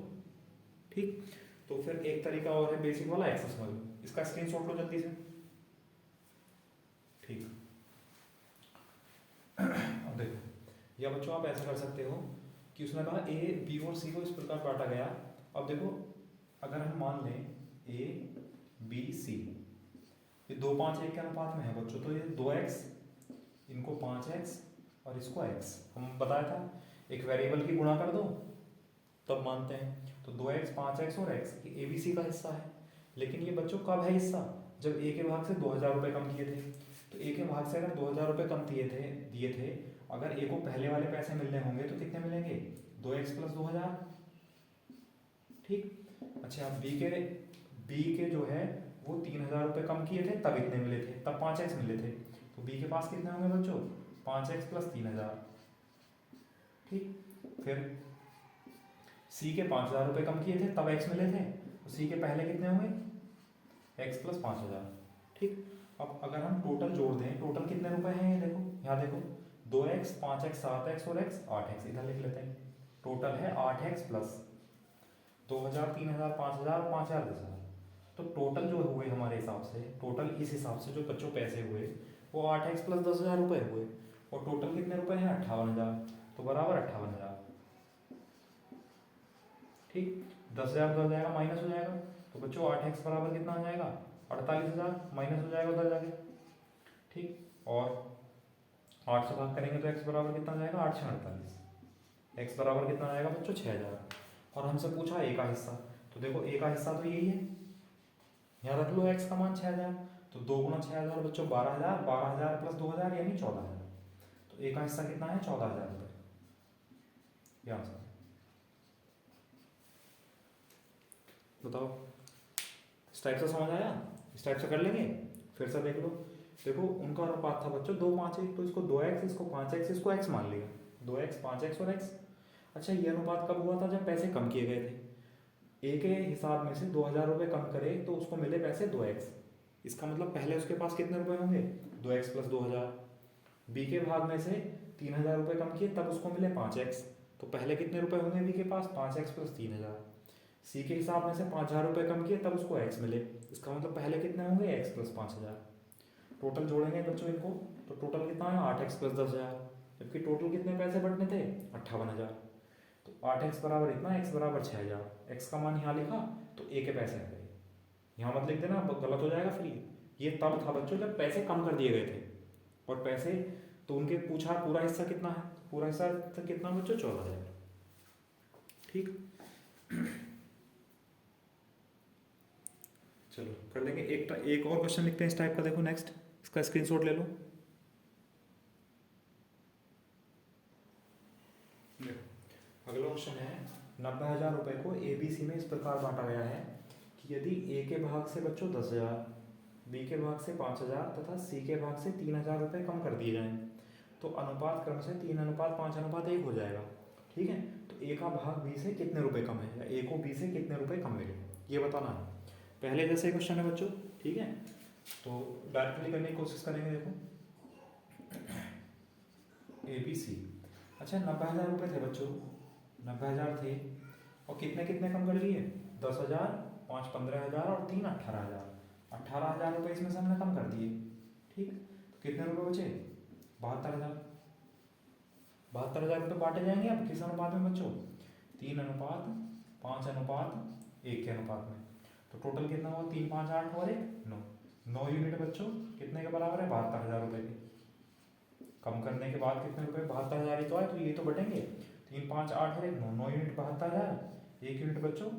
ठीक, तो फिर एक तरीका और है बेसिक वाला, ऐसा समझ लो। इसका स्क्रीनशॉट लो जल्दी से। ठीक, अब देखो, या बच्चों आप ऐसा कर सकते हो कि उसने कहा ए बी और सी को इस प्रकार बांटा गया। अब देखो, अगर हम मान लें ए बी सी ये 2 5 1 के अनुपात में है बच्चों, तो ये 2x, इनको 5x और इसको x, हम बताया था एक वेरिएबल की गुणा कर दो तब मानते हैं। तो 2x 5x और x ए बी सी का हिस्सा है। लेकिन ये बच्चों कब है हिस्सा? जब ए के भाग से 2,000 रुपये कम किए थे। तो ए के भाग से अगर 2,000 रुपये कम दिए थे, अगर ए को पहले वाले पैसे मिलने होंगे तो कितने मिलेंगे? 2x plus 2,000। ठीक, अच्छा, बी के जो है वो 3,000 रुपये कम किए थे, तब इतने मिले थे, तब 5x मिले थे। तो बी के पास कितने होंगे बच्चों? 5x plus 3,000। ठीक, फिर सी के 5,000 रुपये कम किए थे, तब x मिले थे। तो सी के पहले कितने होंगे? x plus 5,000। ठीक, अब अगर हम टोटल जोड़ दें, टोटल कितने रुपए हैं ये देखो, यहाँ देखो 2x 5x 7x और x 8x, इधर लिख लेते हैं। टोटल है 8x प्लस 2000 3000 5000 5000 10,000। तो टोटल जो हुए हमारे हिसाब से, टोटल इस हिसाब से जो बच्चों पैसे हुए वो 8x प्लस 10,000 रुपये हुए। और टोटल कितने रुपए हैं 58,000, तो बराबर 58,000। ठीक, 10,000 उधर जाएगा माइनस हो जाएगा, तो बच्चों 8x बराबर कितना हो जाएगा 48,000, माइनस हो जाएगा उधर जाके। ठीक, और 8 से भाग करेंगे तो x बराबर कितना जाएगा 8 से 48, x बराबर कितना जाएगा बच्चों 6,000। और हमसे पूछा a का हिस्सा, तो देखो a का हिस्सा तो यही है, यहाँ रख लो x का मान 6,000, तो 2 गुना 6,000 बच्चों 12,000, 12,000 प्लस 2,000 यानी 14,000। तो a का हिस्सा कितना है 14,000 रुपये, ये आंसर। बताओ इस टाइप से समझ आया, इस टाइप से कर लेंगे। फिर से देख लो, देखो उनका अनुपात था बच्चों 2 5 1, तो इसको 2x, इसको 5x, इसको x मान लिया, 2x 5x और x। अच्छा, ये अनुपात कब हुआ था जब पैसे कम किए गए थे। ए के हिसाब में से 2,000 रुपये कम करे तो उसको मिले पैसे 2x, इसका मतलब पहले उसके पास कितने रुपए होंगे 2x प्लस 2,000। बी के भाग में से 3,000 रुपये कम किए तब उसको मिले 5x, तो पहले कितने रुपए होंगे बी के पास 5x प्लस 3,000। सी के हिसाब में से 5,000 रुपये कम किए तब उसको x मिले, इसका मतलब पहले कितने होंगे x प्लस 5,000। टोटल जोड़ेंगे बच्चों इनको, तो टोटल कितना है 8x प्लस 10,000, जबकि टोटल कितने पैसे बटने थे 58,000। तो 8x बराबर इतना, x बराबर 6,000, x का मान यहाँ लिखा तो a के पैसे आ गए, यहाँ मत लिख देना गलत हो जाएगा फिर। ये तब था बच्चों जब पैसे कम कर दिए गए थे, और पैसे तो उनके पूछा पूरा हिस्सा कितना है, पूरा हिस्सा कितना बच्चों 14,000। ठीक, चलो कर लेंगे। एक और क्वेश्चन लिखते हैं इस टाइप का, देखो नेक्स्ट, इसका स्क्रीनशॉट ले लो। अगला क्वेश्चन है 90,000 रुपये को ABC में इस प्रकार बांटा गया है कि यदि A के भाग से बच्चों 10,000, B के भाग से 5,000 तथा C के भाग से 3,000 रुपये कम कर दिए जाएं तो अनुपात क्रम से 3:5:1 हो जाएगा। ठीक है, तो A का भाग B से कितने रुपए कम है, या A को B से कितने रुपए कम मिले, ये बताना है। पहले जैसे क्वेश्चन है बच्चों, ठीक है, तो डायरेक्टली करने की कोशिश करेंगे। देखो ABC, अच्छा 90,000 रुपये थे बच्चों, 90,000 थे, और कितने कितने कम कर लिए 10,000, 5 15,000 और 3 18,000। 18,000 रुपये इसमें से हमने कम कर दिए। ठीक, तो कितने रुपए बचे 72,000। 72,000 रुपये बांटे जाएंगे अब किस अनुपात में बच्चों 3:5:1 के अनुपात में। तो टोटल कितना हुआ 3 5 8 और 1 9, 9 यूनिट बच्चों कितने के बराबर है 72,000 रुपये के। कम करने के बाद कितने रुपए 72,000 ही तो आए, तो ये तो बटेंगे 3 5 8 और 1 9, 9 यूनिट 72,000, 1 यूनिट बच्चों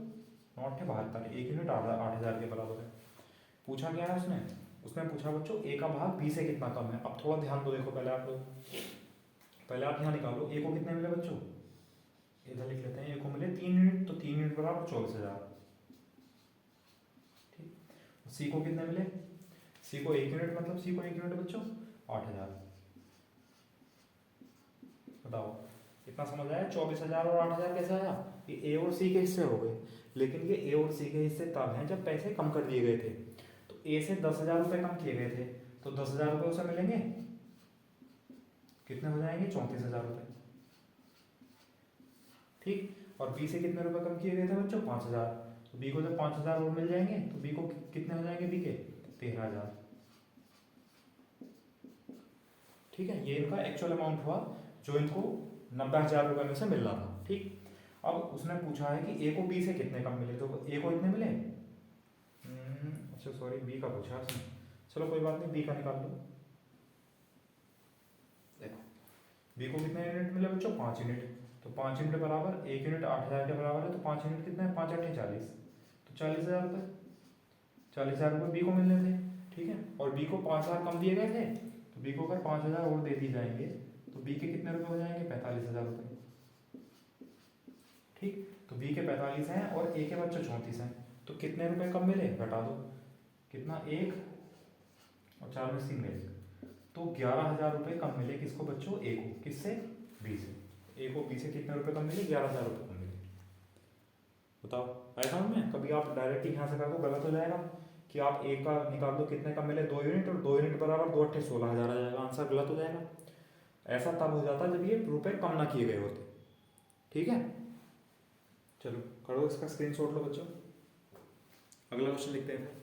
9 8 72, 1 यूनिट 8,000 के बराबर है। पूछा क्या है उसने, उसने पूछा बच्चों A का भाग B से कितना कम है। अब थोड़ा ध्यान दो, देखो पहले आप लोग, पहले आप यहाँ निकालो A को कितने मिले बच्चों, इधर लिख लेते हैं, A को मिले 3 यूनिट, तो 3 यूनिट बराबर 24,000। ठीक, C को कितने मिले, C को 1 यूनिट, मतलब C को 1 यूनिट बच्चों 8,000। बताओ कितना समझ आया, 24,000 और 8,000 कैसे आया, ये A और C के हिस्से हो गए, लेकिन ये A और C के हिस्से तब हैं जब पैसे कम कर दिए गए थे। तो A से 10,000 रुपये कम किए गए थे, तो 10,000 रुपये उसे मिलेंगे, कितने हो जाएंगे 34,000 रुपये। ठीक, और B से कितने रुपए कम किए गए थे बच्चों 5,000, तो B को जब 5,000 और मिल जाएंगे तो B को कितने हो जाएंगे B के 13,000। ठीक है, ये इनका एक्चुअल अमाउंट हुआ जो इनको 90,000 रुपये में से मिल रहा था। ठीक, अब उसने पूछा है कि A को B से कितने कम मिले, तो A को इतने मिले, अच्छा सॉरी B का पूछा उसने, चलो कोई बात नहीं B का निकाल लो। देखो B को कितने यूनिट मिले बच्चों 5 यूनिट, तो 5 यूनिट बराबर 1 यूनिट 8,000 के बराबर है, तो 5 यूनिट कितने हैं 5 8 40, तो 40,000 रुपये, 40,000 रुपये B को मिलने थे। ठीक है, और B को 5,000 कम दिए गए थे, तो B को अगर 5,000 और दे दिए जाएंगे तो B के कितने रुपए हो जाएंगे 45,000 रुपये। ठीक, तो B के 45 हैं और A के बच्चों 34 हैं, तो कितने रुपए कम मिले घटा दो, कितना 1 और 4 में 3 में 1, तो 11,000 रुपये कम मिले किसको बच्चों A को, किससे B से। A को B से कितने रुपए कम मिले 11,000 रुपये कम मिले। बताओ आया समझ में, कभी आप डायरेक्ट यहाँ से करो गलत हो जाएगा कि आप ए का निकाल दो कितने का मिले 2 यूनिट, और 2 यूनिट बराबर 2 अट्ठे 16,000 आ जाएगा, आंसर गलत हो जाएगा। ऐसा तब हो जाता जब ये रुपए कम ना किए गए होते। ठीक है, चलो करो इसका स्क्रीनशॉट लो बच्चों, अगला क्वेश्चन लिखते हैं।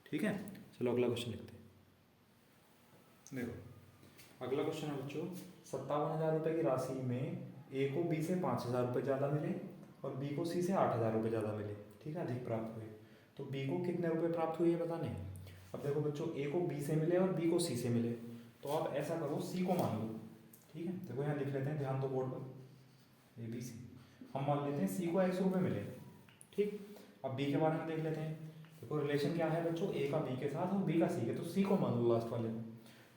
ठीक है, चलो अगला क्वेश्चन लिखते हैं। देखो अगला क्वेश्चन है बच्चों, 57,000 रुपये की राशि में ए को बी से 5,000 रुपये ज़्यादा मिले और बी को सी से 8,000 रुपये ज़्यादा मिले। ठीक है, अधिक प्राप्त हुए। तो बी को कितने रुपये प्राप्त हुए ये बताने हैं। अब देखो बच्चों, ए को बी से मिले और बी को सी से मिले, तो आप ऐसा करो सी को मान लो। ठीक है, देखो यहाँ लिख लेते हैं, ध्यान दो बोर्ड पर, ए बी सी। हम मान लेते हैं सी को 100 रुपये मिले। ठीक, अब बी के बारे में देख लेते हैं। देखो रिलेशन क्या है बच्चों, ए का बी के साथ और बी का सी के, तो सी को मान लो लास्ट वाले में।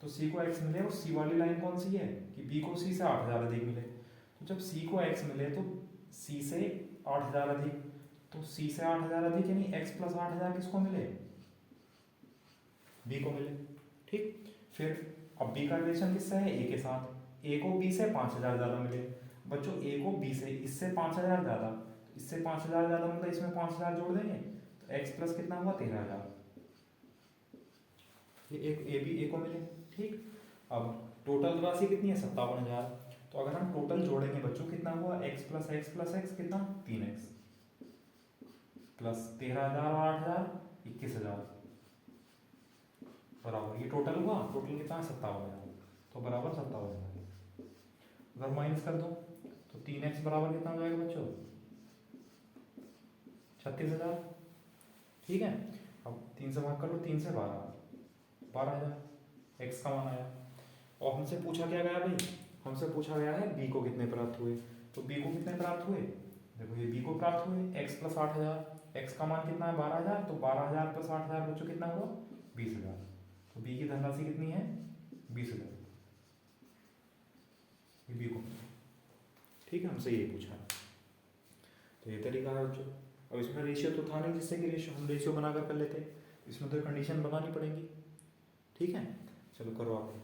तो सी को एक्स मिले और सी वाली लाइन कौन सी है कि बी को सी से 8,000 अधिक मिले। तो जब सी को एक्स मिले तो सी से 8,000 अधिक, तो सी से 8,000 अधिक यानी एक्स प्लस 8,000 किसको मिले, बी को मिले। ठीक, फिर अब बी का रिलेशन किससे है, ए के साथ। ए को बी से 5,000 ज़्यादा मिले। बच्चों ए को बी से, इससे 5,000 ज़्यादा, इससे 5,000 ज़्यादा मतलब इसमें 5,000 जोड़ देंगे तो एक्स प्लस कितना हुआ 13,000, ये एक ए बी ए को मिले। ठीक, अब टोटल राशि कितनी है 57,000। तो अगर हम टोटल जोड़ेंगे बच्चों कितना हुआ, एक्स प्लस एक्स कितना 3x प्लस 13,000 और 8,000 21,000 बराबर, ये टोटल हुआ, टोटल कितना है 57,000, तो बराबर 57,000। अगर माइनस कर दो तो 3x बराबर कितना हो जाएगा बच्चों 36,000। ठीक है, अब 3 से भाग कर लो, 3 से 12,000 एक्स का मान आया। और हमसे पूछा क्या गया भाई, हमसे पूछा गया है बी को कितने प्राप्त हुए। तो बी को कितने प्राप्त हुए, देखो ये बी को प्राप्त हुए एक्स प्लस 8,000, एक्स का मान कितना है 12,000, तो 12,000 प्लस 8,000 बच्चों कितना हुआ 20,000। तो बी की धनराशि कितनी है 20,000, ये बी को। ठीक है, हमसे ये पूछा, तो ये तरीका है बच्चों। अब इसमें रेशियो तो था नहीं जिससे कि रेशियो हम रेशियो बनाकर कर लेते, इसमें तो कंडीशन बनानी पड़ेगी। ठीक है, चलो करो आप।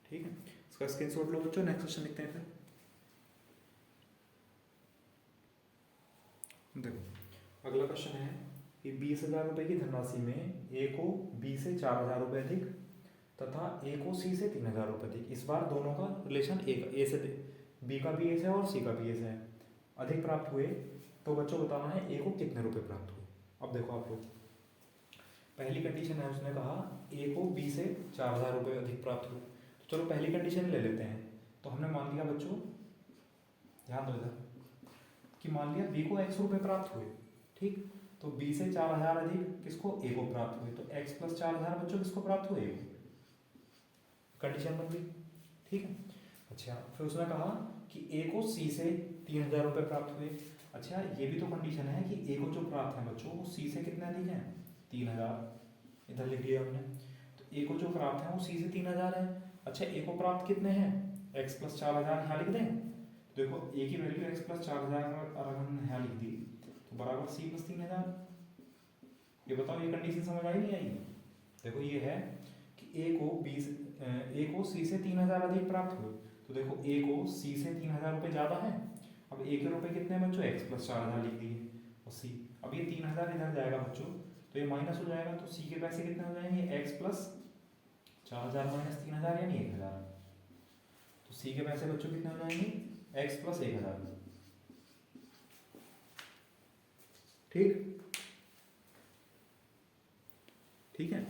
ठीक है, इसका स्क्रीनशॉट लो बच्चों, नेक्स्ट क्वेश्चन लिखते हैं फिर। देखो अगला क्वेश्चन है कि 20,000 रुपये की धनराशि में ए को बी से 4,000 रुपये अधिक तथा ए को सी से 3,000 रुपये अधिक, इस बार दोनों का रिलेशन ए से बी का भी ए से और सी का भी ए से है, अधिक प्राप्त हुए। तो बच्चों बताना है ए को कितने रुपए प्राप्त हुए। अब देखो आप लोग, पहली कंडीशन है उसने कहा ए को बी से 4,000 रुपये अधिक प्राप्त हुए। तो चलो पहली कंडीशन ले लेते हैं। तो हमने मान लिया बच्चों, ध्यान दो इधर, कि मान लिया बी को x रुपये प्राप्त हुए। ठीक, तो बी से 4,000 अधिक किसको ए को प्राप्त हुए, तो x प्लस 4,000 बच्चों किसको प्राप्त हुए, कंडीशन बन गई। ठीक है, अच्छा फिर उसने कहा कि ए को सी से 3,000 रुपये प्राप्त हुए। अच्छा ये भी तो कंडीशन है कि ए को जो प्राप्त है बच्चों वो सी से कितने अधिक है 3,000, इधर लिख दिया हमने। तो ए को जो प्राप्त है वो सी से 3,000 है। अच्छा ए को प्राप्त कितने हैं x प्लस 4,000 यहाँ लिख दें। देखो ए की वैल्यू x प्लस 4,000 अगर हमने यहाँ लिख दी तो बराबर सी प्लस 3,000। ये बताओ ये कंडीशन समझ आई नहीं आई। देखो ये है कि ए को सी से 3,000 अधिक प्राप्त हुए। तो देखो ए को सी से 3,000 रुपये ज़्यादा है। अब ए के रुपये कितने हैं बच्चों x प्लस 4,000 लिख दिए और सी, अब ये 3,000 इधर जाएगा बच्चों तो ये माइनस हो जाएगा। तो सी के पैसे कितने हो जाएंगे x प्लस 4,000 माइनस 3,000 यानी 1,000। तो सी के पैसे बच्चों कितने हो जाएंगे x प्लस 1,000। ठीक है,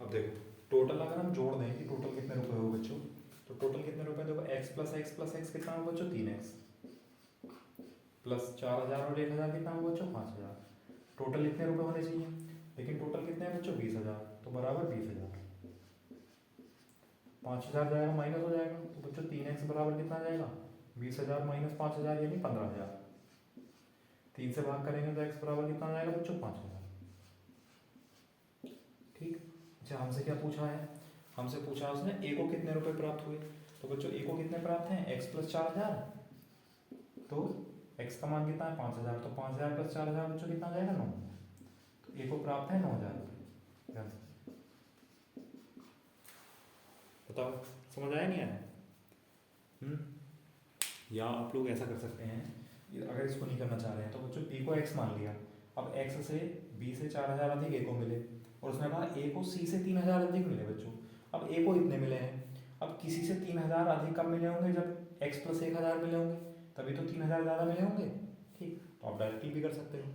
अब देखो टोटल अगर हम जोड़ दें कि टोटल कितने रुपए हो बच्चों, तो टोटल कितने रुपए, देखो x प्लस x कितना हो बच्चों 3x प्लस 4,000 और 1,000 कितना हो बच्चों 5,000। टोटल इतने रुपए होने चाहिए, लेकिन टोटल कितने हैं बच्चों 20,000, तो बराबर 20,000। 5,000 जाएगा माइनस हो जाएगा, तो बच्चों 3x बराबर कितना जाएगा 20,000 माइनस 5,000 यानी 15,000। 3 से भाग करेंगे तो x बराबर कितना जाएगा बच्चों 5,000। ठीक, अच्छा हमसे क्या पूछा है, हमसे पूछा उसने ए को कितने रुपए प्राप्त हुए। तो बच्चों ए को कितने प्राप्त हैं, x प्लस 4000, तो x का मान कितना है 5000, तो 5000 प्लस 4000 बच्चों कितना आ जाएगा 9, तो ए को प्राप्त है 9000 रुपये। बताओ समझ आया नहीं आया? या आप लोग ऐसा कर सकते हैं, अगर इसको नहीं करना चाह रहे हैं तो बच्चों p को x मान लिया, अब x से b से 4000 अधिक a को मिले, और उसने कहा a को c से 3000 अधिक मिले बच्चों। अब a को इतने मिले हैं, अब किसी से 3000 अधिक कब मिले होंगे, जब x प्लस 1000 मिले होंगे, तभी तो 3000 ज़्यादा मिले होंगे। ठीक, तो आप डायरेक्टली भी कर सकते हो,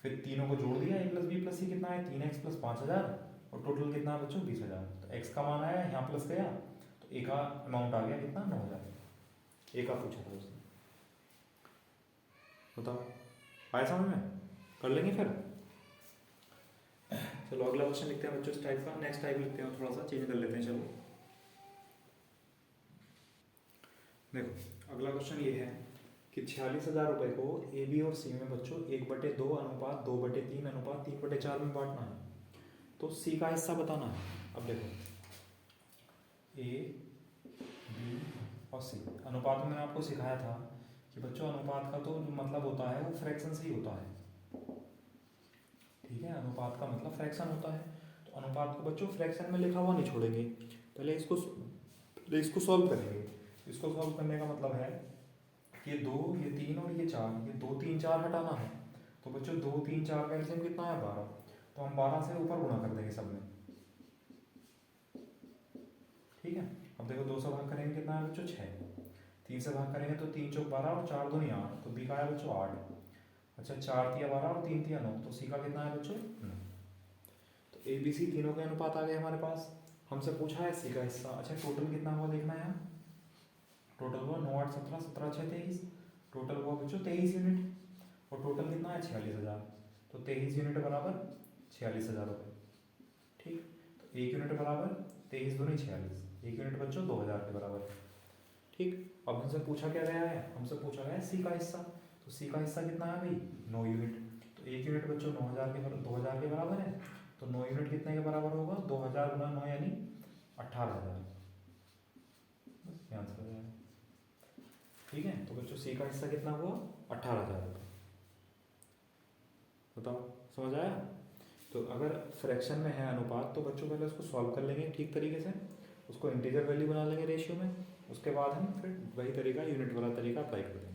फिर तीनों को जोड़ दिया, a plus b plus c कितना है 3x प्लस 5000, और टोटल कितना है बच्चों 20000। तो x का मान आया, यहाँ प्लस गया, तो a का अमाउंट आ गया कितना 9000, a का पूछा था उसने। बताओ आया समझ में? कर लेंगे फिर। चलो अगला क्वेश्चन लिखते हैं बच्चों इस टाइप का, नेक्स्ट टाइप लिखते हैं, थोड़ा सा चेंज कर लेते हैं। चलो देखो अगला क्वेश्चन ये है कि 46,000 रुपये को ए बी और सी में बच्चों 1/2 अनुपात 2/3 अनुपात 3/4 में बांटना है, तो सी का हिस्सा बताना है। अब देखो ए बी और सी अनुपात में मैंने आपको सिखाया था कि बच्चों अनुपात का तो जो मतलब होता है वो फ्रैक्शन से ही होता है। ठीक है, अनुपात का मतलब फ्रैक्शन होता है, तो अनुपात को बच्चों फ्रैक्शन में लिखा हुआ नहीं छोड़ेंगे, पहले इसको सॉल्व करेंगे। इसको सॉल्व करने का मतलब है कि ये 2 ये 3 और ये 4, ये 2 3 4 हटाना है, तो बच्चों 2 3 4 का एलसीएम कितना है 12, तो हम 12 से ऊपर गुणा कर देंगे सब में। ठीक है, अब देखो 2 से भाग करेंगे कितना है बच्चों 6, 3 से भाग करेंगे तो 3 चौक 12 और 4 दूनी 8, तो बी का है बच्चों 8। अच्छा 4 तिया 12 और 3 तिया 9, तो सी का कितना है बच्चों 9। तो ए बी सी तीनों के अनुपात आ गए हमारे पास। हमसे पूछा है सी का हिस्सा। अच्छा टोटल कितना हुआ देखना है यहाँ, टोटल हुआ 9 8 17 17 6 23, टोटल हुआ बच्चों 23 यूनिट, और टोटल कितना है 46,000, तो 23 यूनिट बराबर 46,000 रुपये। ठीक, तो 1 यूनिट बराबर 23 दूनी 46, 1 यूनिट बच्चों 2000 के बराबर। ठीक, अब हमसे पूछा क्या गया है, हमसे पूछा गया है सी का हिस्सा, तो सी का हिस्सा कितना है भाई 9 यूनिट, तो 1 यूनिट बच्चों 2000 के बराबर है, तो 9 यूनिट कितने के बराबर होगा 2000 गुना 9 यानी 18,000। बस आंसर हो जाएगा। ठीक है, तो बच्चों सी का हिस्सा कितना हुआ 18,000 रुपये। बताओ समझ आया? तो अगर फ्रैक्शन में है अनुपात तो बच्चों पहले उसको सॉल्व कर लेंगे ठीक तरीके से, उसको इंटीजर वैल्यू बना लेंगे रेशियो में, उसके बाद हम फिर वही तरीका यूनिट वाला तरीका अप्लाई कर देंगे।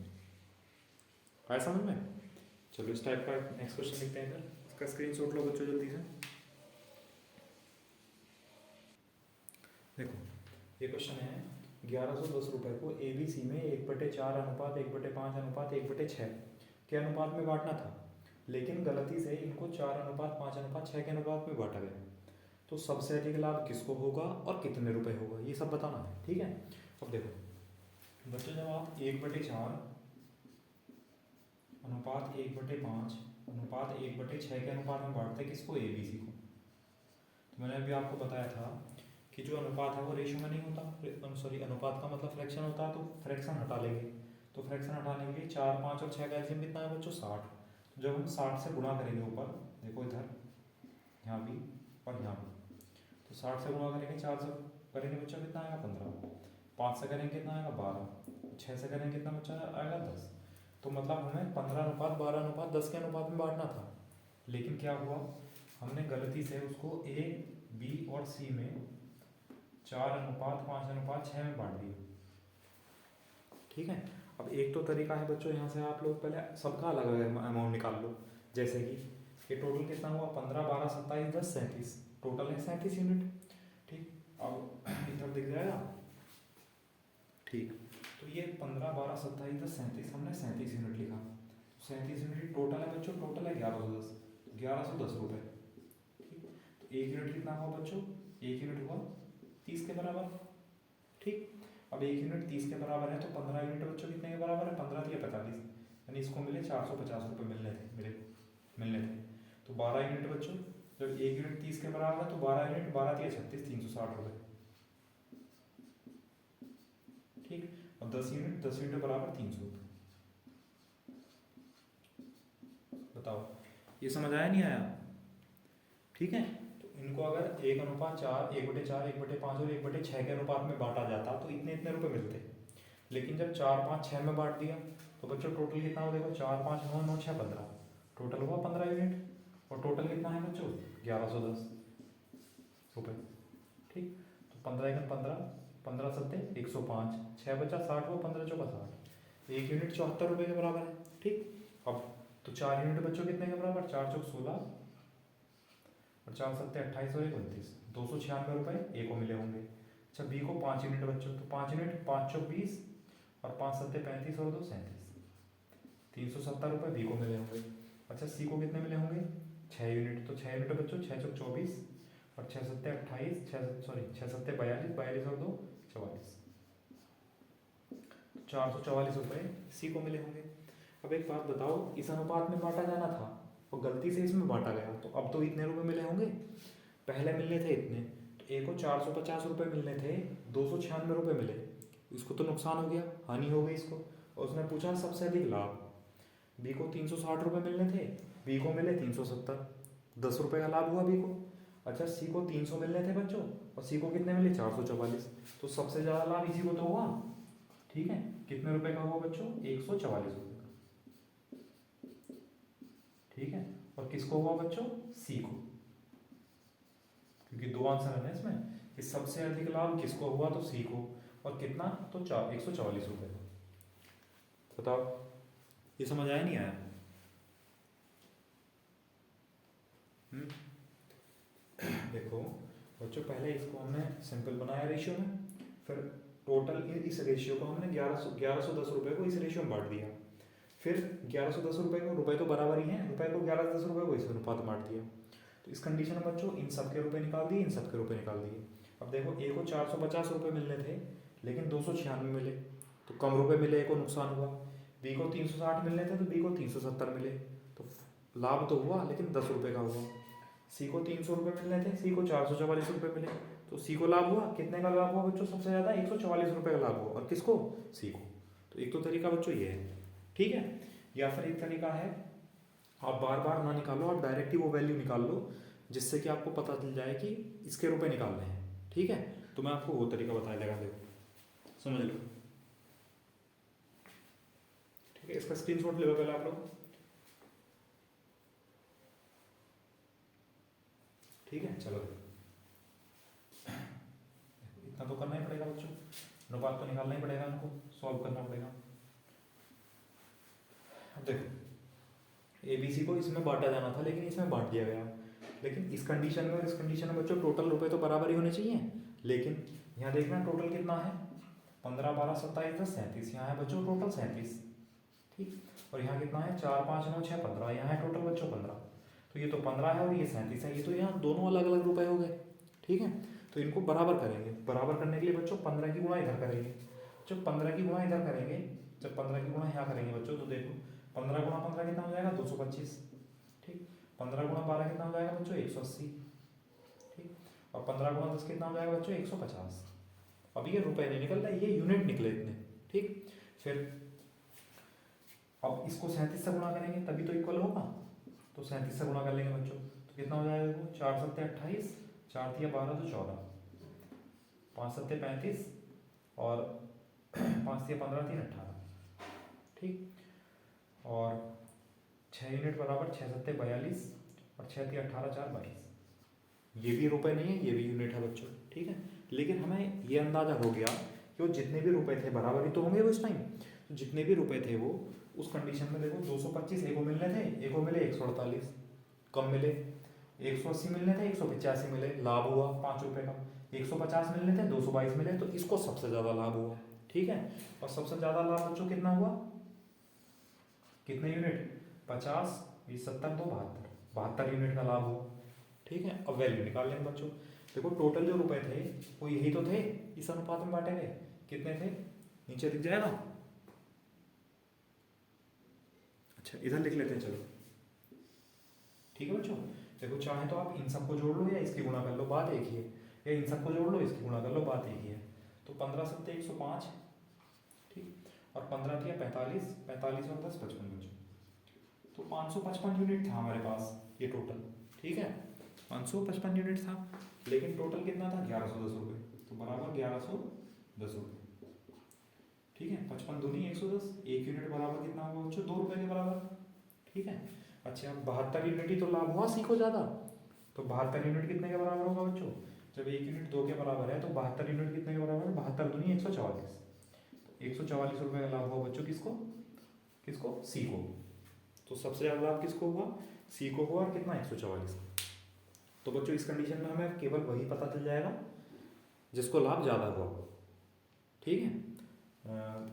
आया समझ में? चलो इस टाइप का नेक्स्ट क्वेश्चन लिखते हैं, फिर इसका स्क्रीनशॉट लो बच्चों जल्दी से। देखो ये क्वेश्चन है 1110 रुपये को ए बी सी में 1/4 अनुपात 1/5 अनुपात 1/6 के अनुपात में बांटना था, लेकिन गलती से इनको 4 अनुपात 5 अनुपात 6 के अनुपात में बांटा गया, तो सबसे अधिक लाभ किसको होगा और कितने रुपए होगा ये सब बताना है। ठीक है, अब देखो बच्चों जब आप 1/4 अनुपात 1/5 अनुपात 1/6 के अनुपात में बांटते हैं किसको ए बी सी को, तो मैंने अभी आपको बताया था कि जो अनुपात है वो रेशियो में नहीं होता, सॉरी अनुपात का मतलब फ्रैक्शन होता है, तो फ्रैक्शन हटा लेंगे, तो फ्रैक्शन हटाने के लिए 4 5 और 6 का एलसीएम कितना है बच्चों 60, तो जब हम 60 से गुणा करेंगे ऊपर देखो इधर यहाँ भी और यहाँ भी, तो 60 से गुणा करेंगे 4 से करेंगे बच्चों कितना आएगा 15, 5 से करेंगे कितना आएगा 12, 6 से करेंगे कितना बच्चा आएगा 10, तो मतलब हमें 15 अनुपात 12 अनुपात 10 के अनुपात में बांटना था, लेकिन क्या हुआ हमने गलती से उसको ए बी और सी में 4 अनुपात 5 अनुपात 6 में बांट दिया। ठीक है, अब एक तो तरीका है बच्चों, यहाँ से आप लोग पहले सबका अलग अलग अमाउंट निकाल लो, जैसे कि ये टोटल कितना हुआ 15 12 27 10 37, टोटल है 37 यूनिट। ठीक, अब इधर दिख जाएगा। ठीक, तो ये 15 12 27 10 37 हमने 37 यूनिट लिखा, 37 यूनिट टोटल है बच्चों, टोटल है 1110 रुपये। ठीक, तो 1 यूनिट कितना हुआ बच्चों, 1 यूनिट हुआ 30 के बराबर। ठीक, अब 1 यूनिट 30 के बराबर है, तो 15 यूनिट बच्चों कितने के बराबर है 15 या 45, यानी इसको मिले 450 रुपये मिलने थे, तो 12 यूनिट बच्चों जब 1 यूनिट 30 के बराबर है तो 12 यूनिट 12 या 36 360 रुपये। ठीक, अब 10 यूनिट बराबर 300 रुपये। बताओ ये समझ आया नहीं आया? ठीक है, तो इनको अगर 1:4, 1/4, 1/5 और 1/6 के अनुपात में बांटा जाता तो इतने इतने रुपए मिलते। लेकिन जब 4, 5, 6 में बांट दिया तो बच्चों टोटल कितना हो, देखो 4, 5, 9, 9, 6, 15, टोटल हुआ 15 यूनिट। और टोटल कितना है बच्चों, 1110 रुपये। ठीक, तो 15×15, 15 सत्ते 105, 6 बचा 60 हुआ, 15 चौका 60, 1 यूनिट 74 रुपये के बराबर है। ठीक, अब तो 4 यूनिट बच्चों कितने के बराबर, 4 चौक 16 और 4 सत्ते 28 और 1 29, 296 रुपये ए को मिले होंगे। अच्छा बी को 5 यूनिट बच्चों, तो 5 यूनिट 5 चौक 20 और 5 सत्ते 35 और 2 37, 370 रुपये बी को मिले होंगे। अच्छा सी को कितने मिले होंगे, 6 यूनिट, तो 6 यूनिट बच्चों 6 चौक 24 और 6 सत्ते 28, 6 सत्ते 42, 42 और 2 44, 444 रुपये सी को मिले होंगे। अब एक बात बताओ, इस अनुपात में बांटा जाना था और गलती से इसमें बांटा गया, तो अब तो इतने रुपए मिले होंगे, पहले मिलने थे इतने, तो ए को 450 रुपये मिलने थे, 296 रुपये मिले, इसको तो नुकसान हो गया, हानि हो गई इसको। और उसने पूछा सबसे अधिक लाभ, बी को 360 रुपये मिलने थे, बी को मिले 370, 10 रुपये का लाभ हुआ बी को। अच्छा सी को 300 मिलने थे बच्चों और सी को कितने मिले, 444, तो सबसे ज़्यादा लाभ इसी को तो हुआ। ठीक है, कितने रुपए का हुआ बच्चों, 144 रुपये का। ठीक है, और किसको हुआ बच्चों, सी को, क्योंकि 2 आंसर है ना इसमें, कि सबसे अधिक लाभ किसको हुआ, तो सी को, और कितना, तो 144 रुपये का। बताओ ये समझ आया नहीं आया। देखो बच्चों, पहले इसको हमने सिंपल बनाया रेशियो में, फिर टोटल इस रेशियो को हमने 1110 रुपये को इस रेशियो में बांट दिया, फिर 1110 रुपये को, रुपये तो बराबर ही हैं, रुपये को 1110 रुपये को इस अनुपात में बांट दिया। तो इस कंडीशन में बच्चों इन सब के रुपये निकाल दिए, इन सब के रुपये निकाल दिए। अब देखो ए को 450 रुपये मिलने थे लेकिन 296 मिले, तो कम रुपये मिले, ए को नुकसान हुआ। बी को 360 मिलने थे तो बी को 370 मिले, तो लाभ तो हुआ लेकिन 10 रुपये का हुआ। सी को 300 रुपये मिलने थे, सी को 444 रुपये मिले, तो सी को लाभ हुआ, कितने का लाभ हुआ बच्चों, सबसे ज़्यादा 144 रुपये का लाभ हुआ, और किसको, सी को। तो एक तो तरीका बच्चों ये है। ठीक है, या फिर एक तरीका है, आप बार बार ना निकालो, आप डायरेक्ट ही वो वैल्यू निकाल लो, जिससे कि आपको पता चल जाए कि इसके रुपए निकालने हैं। ठीक है, तो मैं आपको वो तरीका बताया लगा, देखो समझ लो। ठीक है, इसका स्क्रीनशॉट ले लो पहले आप लोग। ठीक है, चलो इतना तो करना ही पड़ेगा बच्चों, अनुपात तो निकालना ही पड़ेगा, इनको सॉल्व करना पड़ेगा। देखो ए बी सी को इसमें बांटा जाना था लेकिन इसमें बांट दिया गया, लेकिन इस कंडीशन में और इस कंडीशन में बच्चों टोटल रुपए तो बराबर ही होने चाहिए। लेकिन यहाँ देखना टोटल कितना है, 15, 12, 27, 10, 37, यहाँ है बच्चों टोटल 37। ठीक, और यहाँ कितना है, 4, 5, 9, 6, 15, यहाँ है टोटल बच्चों 15, तो ये तो 15 है और ये 37 है, ये तो यहाँ दोनों अलग अलग रुपए हो गए। ठीक है, तो इनको बराबर करेंगे, बराबर करने के लिए बच्चों 15 की गुणा इधर करेंगे, जब 15 की गुणा इधर करेंगे, जब 15 की गुणा यहाँ करेंगे बच्चों, तो देखो 15 गुणा 15 कितना हो जाएगा, 225। ठीक, 15 गुणा 12 कितना हो जाएगा बच्चों, 180। ठीक, और 15 गुणा 10 कितना हो जाएगा बच्चों, 150। अब ये रुपए नहीं निकल रहा, ये यूनिट निकले इतने। ठीक, फिर अब इसको 37 से गुणा करेंगे तभी तो इक्वल होगा, तो 37 से गुणा कर लेंगे बच्चों, तो कितना हो जाएगा, देखो 4 सत्ते 28, 4 तिया 12 तो 14, 5 सत्ते 35 और 5 तिया 15 3 18। ठीक, और 6 यूनिट बराबर 6 सत्ते 42 और 6 तिया 18 4 22। ये भी रुपए नहीं है, ये भी यूनिट है बच्चों। ठीक है, लेकिन हमें ये अंदाजा हो गया कि वो जितने भी रुपए थे बराबर ही तो होंगे वो इस टाइम, तो जितने भी रुपए थे वो उस कंडीशन में देखो 225 ए को मिलने थे, ए को मिले 148, कम मिले, 180 मिलने थे, 185 मिले, लाभ हुआ 5 रुपये का, 150 मिलने थे, 222 मिले, तो इसको सबसे ज़्यादा लाभ हुआ। ठीक है, और सबसे ज़्यादा लाभ बच्चों कितना हुआ, कितने यूनिट, 50, 20, 70, 2 72 यूनिट का लाभ हुआ। ठीक है, अब वैल्यू निकाल लेंगे बच्चों। देखो टोटल जो रुपए थे वो यही तो थे, इस अनुपात में बांटे गए, कितने थे, नीचे दिख जाएगा। अच्छा इधर लिख लेते हैं, चलो ठीक है बच्चों। देखो चाहे तो आप इन सबको जोड़ लो या इसकी गुणा कर लो, बात एक ही है, या इन सबको जोड़ लो इसकी गुणा कर लो, बात एक ही है। तो 15 सत्ते 105, ठीक, और 15 थिया 45, 45 और 10 55 बच्चों, तो 555 यूनिट था हमारे पास ये टोटल। ठीक है, 555 यूनिट था, लेकिन टोटल कितना था 1110 रुपये, तो बराबर 1110 रुपये। ठीक है, 55 दूनी 110, एक यूनिट बराबर कितना होगा बच्चों 2 रुपये के बराबर। ठीक है, अच्छा 72 यूनिट ही तो लाभ हुआ सी को ज़्यादा, तो 72 यूनिट कितने के बराबर होगा बच्चों, जब एक यूनिट 2 के बराबर है तो 72 यूनिट कितने के बराबर है, 72 दूनी 144, 144 रुपये का लाभ हुआ बच्चों किसको, किसको सी को। तो सबसे ज़्यादा लाभ किसको हुआ, सी को हुआ, और कितना 144। तो बच्चों इस कंडीशन में हमें केवल वही पता चल जाएगा जिसको लाभ ज़्यादा हुआ। ठीक है,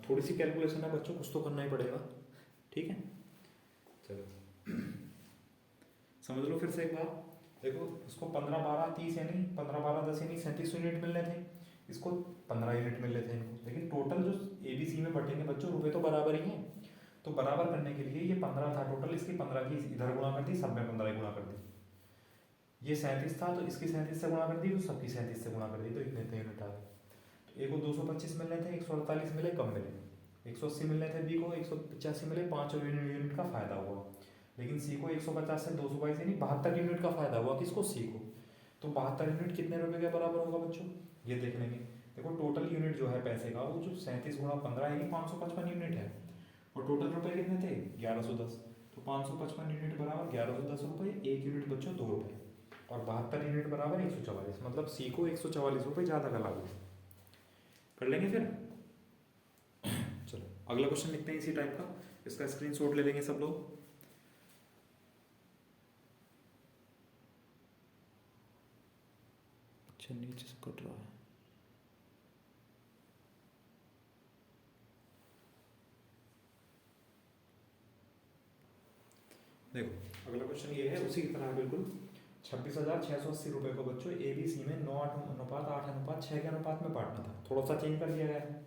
थोड़ी सी कैलकुलेशन है बच्चों, कुछ तो करना ही पड़ेगा। ठीक है, चलो समझ लो फिर से एक बार, देखो इसको 15 12 30 यानी 15 12 10 यानी 37 यूनिट मिलने थे, इसको 15 यूनिट मिल रहे थे इनको, लेकिन टोटल जो ए बी सी में बटेंगे बच्चों रुपए तो बराबर ही हैं, तो बराबर करने के लिए ये 15 था टोटल, इसकी 15 की इधर गुणा कर दी, सब में 15 गुणा कर दी, ये 37 था तो इसकी 37 से गुणा कर दी, तो सबकी 37 से गुणा कर दी, तो इतने इतने यूनिट आ गए। तो ए को 225 मिलने थे, 148 मिले, कम मिले, 180 मिलने थे, बी को 185 मिले, 5 यूनिट का फायदा हुआ, लेकिन सी को 150 से 222 यानी 72 यूनिट का फायदा हुआ, किसको सी को। तो 72 यूनिट कितने रुपए के बराबर होगा बच्चों, ये देख लेंगे। देखो टोटल यूनिट जो है पैसे का वो जो 37 गुणा 15 यानी 555 यूनिट है, और टोटल रुपए कितने थे 1110, तो 555 यूनिट बराबर 1110 रुपये, एक यूनिट बच्चों 2 रुपये, और 72 यूनिट बराबर 144, मतलब सी को 144 रुपये ज़्यादा का लाभ हुआ। कर लेंगे फिर, चलो अगला क्वेश्चन लिखते हैं इसी टाइप का, इसका स्क्रीनशॉट ले लेंगे सब लोग। अच्छा नीचे से कट रहा है, देखो अगला क्वेश्चन ये है उसी की तरह बिल्कुल, 26,680 रुपये को बच्चों ए बी सी में 9:8:8:6 के अनुपात में बांटना था, थोड़ा सा चेंज कर दिया गया है,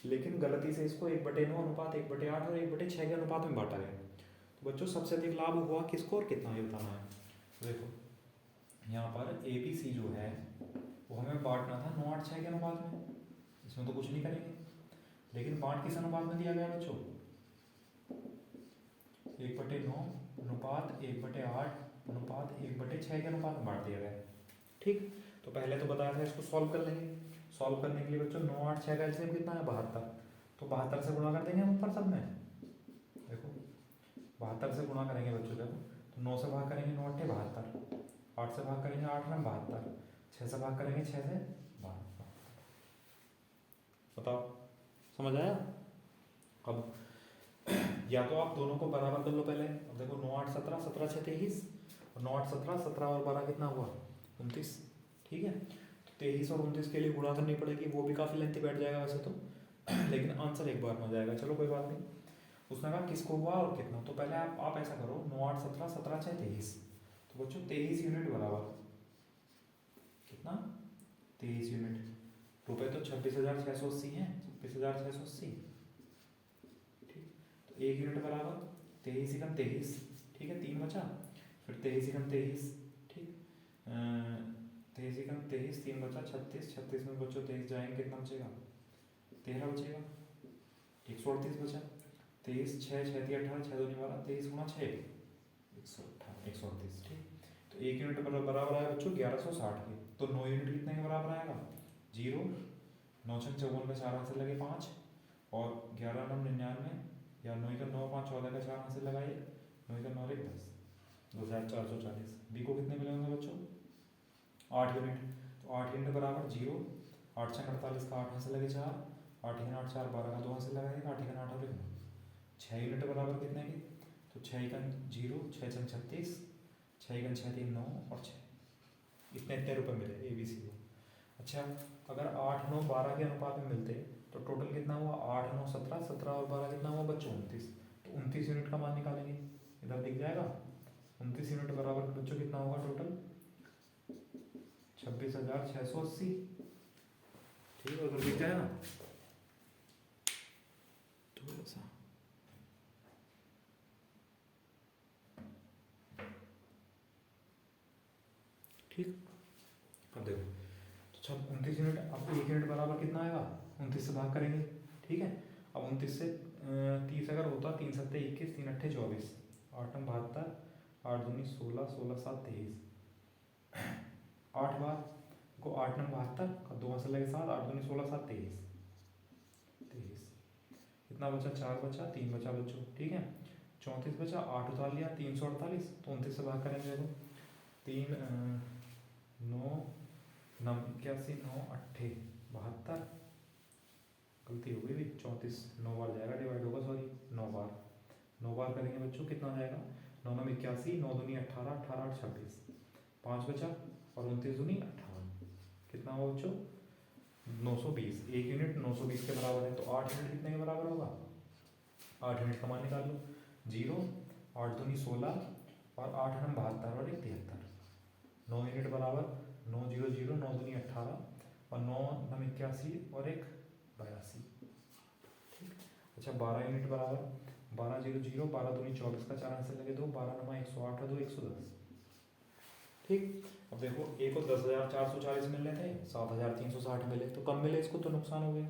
लेकिन गलती से इसको 1/9 अनुपात 1/8 और 1/6 के अनुपात में बांटा गया। तो बच्चों सबसे अधिक लाभ हुआ किसको और कितना ये बताना है। तो देखो यहाँ पर ए बी सी जो है वो हमें बांटना था 9:8:6 के अनुपात में, इसमें तो कुछ नहीं करेंगे, लेकिन बांट किस अनुपात में दिया गया बच्चों, 1/9 अनुपात 1/8 अनुपात 1/6 के अनुपात में बांट दिया गया। ठीक, तो पहले तो बताया था इसको सॉल्व कर लेंगे, सॉल्व करने के लिए बच्चों 9 8 6 का एलसीएम कितना है 72, तो 72 से गुणा कर देंगे हम ऊपर सब में, देखो 72 से गुणा करेंगे बच्चों जब, तो 9 से भाग करेंगे 9 8 72, 8 से भाग करेंगे 8 9 72, 6 से भाग करेंगे 6 से 72। बताओ समझ आया। अब या तो आप दोनों को बराबर कर लो पहले, अब देखो 9 8 17 17 6 23, और 9 8 17 17 और 12 कितना हुआ 29। ठीक है, तो 23 और 29 के लिए गुणा करनी पड़ेगी, वो भी काफ़ी लेंथी बैठ जाएगा वैसे तो लेकिन आंसर एक बार में आ जाएगा, चलो कोई बात नहीं। उसने कहा किसको हुआ और कितना, तो पहले आप ऐसा करो 9 8 17 17 6 23, तो बच्चों 23 यूनिट बराबर कितना 23 यूनिट, रुपये तो 26,680 हैं, 26,680, एक यूनिट बराबर 23 एकम 23, ठीक है 3 बचा, फिर 23 एकम 23, ठीक 23 एकम 23 3 बचा 36, 36 में बच्चों 23 जाएंगे कितना बचेगा 13 बचेगा, 138 बचा, 23 6 6 3 18 6 2 12 23 गुणा 6 118 138। ठीक, तो एक यूनिट बराबर आया बच्चों 1160 के, तो 9 यूनिट कितने के बराबर आएगा 0, 9 6 54 का 4 आंसर लगे 5, और 11 9 99 या 9 का 9 5 14 का 4 आंसर लगाइए, 9 का 9 1 10, 2440। बी को कितने मिले होंगे बच्चों 8 यूनिट, तो 8 यूनिट बराबर 0, 8 6 48 का 8 आंसर लगे 4, 8 8 4 12 का 2 आंसर लगाइए, 8 8 और 1 6 यूनिट बराबर कितने की, तो 6 का 0 6 6 36, 6 का 6 3 9 और 6, इतने रुपये मिले ए बी सी को। अच्छा अगर 8 9 12 के अनुपात में मिलते तो टोटल कितना हुआ 8 9 17 17 और 12 कितना हुआ बच्चों 29, तो 29 यूनिट का मान निकालेंगे, इधर दिख जाएगा 29 यूनिट बराबर बच्चों कितना होगा टोटल 26,680। ठीक है, उधर दिख जाएगा थोड़ा सा, ठीक। अब देखो तो 29 यूनिट, अब एक यूनिट बराबर कितना आएगा 29 से भाग करेंगे, ठीक है। अब 29 से 30 अगर होता 3 7 21 3 8 24, 8 9 72, 8 2 16 16 7 23, 8 बार को 8 नंग 72 का 2 आंसर लगे 7, 8 दूनी 16, 7 23, 23 कितना बचा, 4 बचा, 3 बचा बच्चों, ठीक है। 34 बचा, 8 उतार लिया, 348, तो 29 से भाग करेंगे देखो, 3 9 81 9 8 72, गलती हो गई भी, 34 9 बार जाएगा, डिवाइड होगा, सॉरी 9 बार करेंगे बच्चों, कितना जाएगा, 9 9 81, 9 दूनी 18, 18 8 26, 5 बचा, और 29 दूनी 58, कितना हुआ बच्चों, 920, एक यूनिट 920 के बराबर है, तो 8 यूनिट कितने के बराबर होगा, 8 यूनिट का मान निकाल लो, 0, 8 दूनी 16, और 8 नम 72 और 1 73, 9 यूनिट बराबर 9 0 0, 9 दूनी 18, और 9 नम 81 और 1 82, ठीक। अच्छा 12 यूनिट बराबर 12 0 0, 12 दूनी 24 का 4 आंसर लगे 2, 12 नमा 108 और 2 110, ठीक। अब देखो ए को 10,440 मिलने थे, 7,360 मिले, तो कम मिले, इसको तो नुकसान हो गया।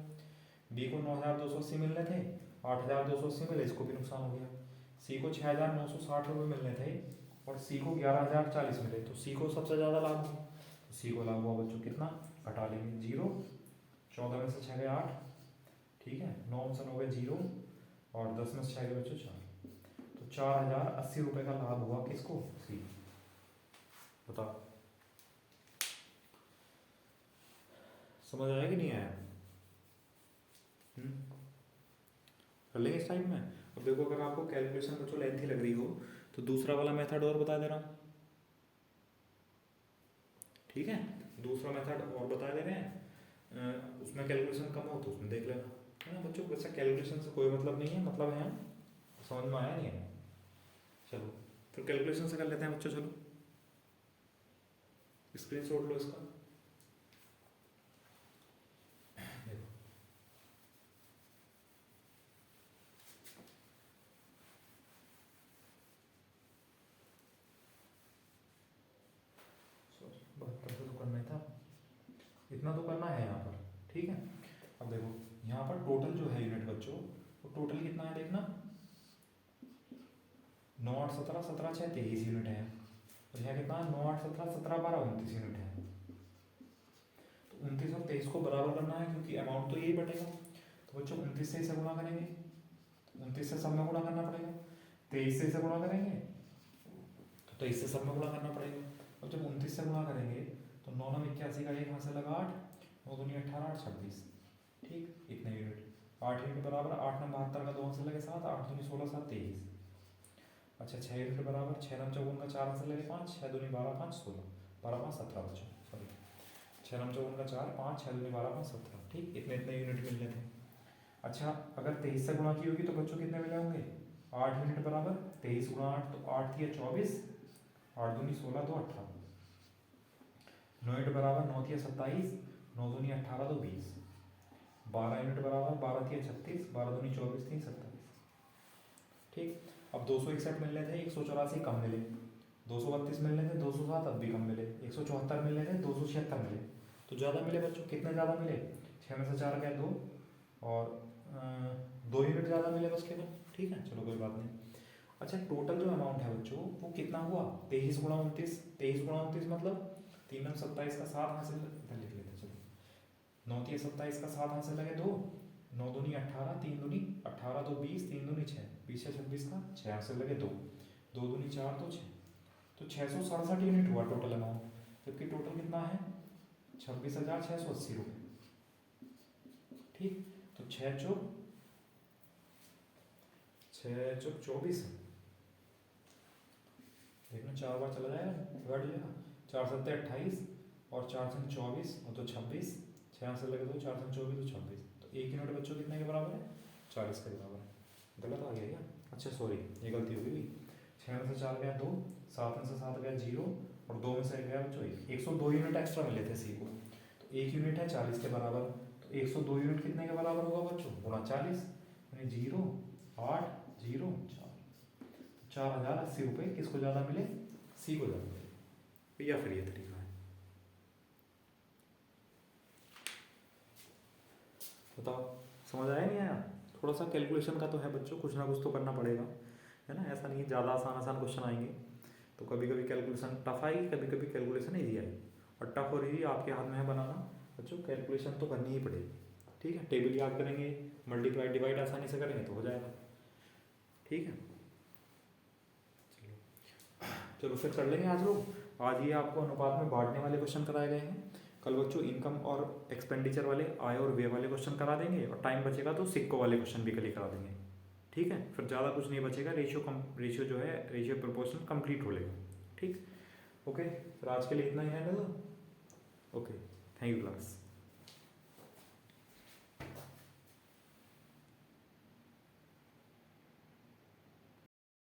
बी को 9,280 मिलने थे, 8,280 मिले, इसको भी नुकसान हो गया। सी को 6,960 रुपये मिलने थे, और सी को 11,040 मिले, तो सी को सबसे ज़्यादा लाभ हुआ, तो सी को लाभ हुआ बच्चों कितना, घटा लेंगे 0, 14 में से 6 गए 8, ठीक है, 9 में से 9 गए 0, और 10 में से 6 गए बच्चों 4, तो 4,080 रुपये का लाभ हुआ किसको, सी। बताओ समझ आया कि नहीं आया, कर लेंगे इस टाइम में। अब देखो अगर आपको कैलकुलेशन बच्चों लेंथी लग रही हो, तो दूसरा वाला मेथड और बता दे रहा हूँ, ठीक है, दूसरा मेथड और बता दे रहे हैं, उसमें कैलकुलेशन कम हो तो उसमें देख लेना, है ना बच्चों। वैसे कैलकुलेशन से कोई मतलब नहीं है, मतलब है समझ में आया नहीं है, चलो फिर कैलकुलेशन से कर लेते हैं बच्चों, चलो स्क्रीनशॉट लो इसका, देखो सॉरी 72 से तो करना ही था, इतना तो करना है यहाँ पर, ठीक है। अब देखो यहाँ पर टोटल जो है यूनिट बच्चों, वो टोटल कितना है देखना, 9 8 17 17 6 23 यूनिट है, और यहाँ कितना 9 8 17 17 12 29 यूनिट है। तो 29 और 23 को बराबर करना है, क्योंकि अमाउंट तो यही बटेगा, तो बच्चों 29 से इसे गुणा करेंगे, 29 से सब में गुणा करना पड़ेगा, 23 से इसे गुणा करेंगे, तो 23 से सब में गुणा करना पड़ेगा। अब जब 29 से गुणा करेंगे तो 9 9 81 का 1 यहाँ से लगा 8, 9 दूनी 18 8 26, ठीक, इतने यूनिट, 8 यूनिट बराबर 8 नम 72 का 2 आंसर लगे 7, 8 दूनी 16 7 23। अच्छा 6 यूनिट बराबर 6 नम 54 का 4 आंसर लगे 5, 6 दूनी 12 5 16, 12 5 17 बच्चों, सॉरी 6 नम 54 का 4 5, 6 दूनी 12 5 17, ठीक, इतने यूनिट मिलने थे। अच्छा अगर 23 से गुणा की होगी तो बच्चों कितने मिले होंगे, 8 यूनिट बराबर 23 गुणा 8, तो 8 थी 24, 8 दूनी 16 2 18, 9 यूनिट बराबर 9 थी 27, 9 दूनी 18 2 20, 12 यूनिट बराबर 12 थी 36, 12 दूनी 24 3 27, ठीक। अब 261 मिलने थे, 184 कम मिले, 232 मिलने थे, 207 अब भी कम मिले, 174 मिलने थे, 276 मिले, तो ज़्यादा मिले बच्चों, कितने ज़्यादा मिले, 6 में से 4 गए 2, और 2 यूनिट ज़्यादा मिले बस केवल, ठीक है, चलो कोई बात नहीं। अच्छा टोटल जो अमाउंट है बच्चों वो कितना हुआ, 23 गुणा 29, 23 गुणा 29 मतलब 3 नम 27 का 7 हासिल, इधर लिख लेते चलो, 9 3 27 का 7 हासिल लगे 2, 9 दूनी 18, 3 दूनी 18 2 20, 3 दूनी 6, 20 26 का 6 हासिल लगे 2, 2 दूनी 4 तो 6, तो 667 यूनिट हुआ टोटल अमाउंट, जबकि टोटल कितना है 26,680 रुपये, ठीक। तो 6 चौक 24, देखना 4 बार चला जाएगा, घट जाएगा, 4 7 28, और 4 से 24 और तो 26, 6 से लगे तो 4 से 24 तो 26, तो 1 यूनिट बच्चों कितने के बराबर है, 40 के बराबर है। गलत आ गया क्या, अच्छा सॉरी ये गलती हो गई, 6 में से 4 गया 2, 7 में से 7 गया 0, और 2 में से गया बच्चों 102 यूनिट एक्स्ट्रा मिले थे सी को, तो 1 यूनिट है 40 के बराबर, तो 102 यूनिट कितने के बराबर होगा बच्चों, गुणा 40, यानी 0 8 0 4, 4,080 रुपये किसको ज़्यादा मिले, सी को ज़्यादा मिले, या फिर ये तरीका है, बताओ समझ आया नहीं आया। थोड़ा सा कैलकुलेशन का तो है बच्चों, कुछ ना कुछ तो करना पड़ेगा, है ना, ऐसा नहीं ज़्यादा आसान क्वेश्चन आएंगे, तो कभी कभी कैलकुलेशन टफ आई, कभी कभी कैलकुलेशन ईजी आई, अट्टा फोर ही आपके हाथ में है बनाना बच्चों, कैलकुलेशन तो करनी ही पड़ेगी। ठीक है, टेबल याद करेंगे, मल्टीप्लाई डिवाइड आसानी से करेंगे तो हो जाएगा। ठीक है, चलो फिर कर लेंगे आज लोग। आज ये आपको अनुपात में बांटने वाले क्वेश्चन कराए गए हैं। कल बच्चों इनकम और एक्सपेंडिचर वाले, आय और व्यय वाले क्वेश्चन करा देंगे, और टाइम बचेगा तो सिक्कों वाले क्वेश्चन भी कल ही करा देंगे। ठीक है, फिर ज़्यादा कुछ नहीं बचेगा, रेशियो जो है, रेशियो प्रोपोर्शन कंप्लीट हो लेगा। ठीक, ओके, फिर आज के लिए इतना ही है ना। Okay, thank you class.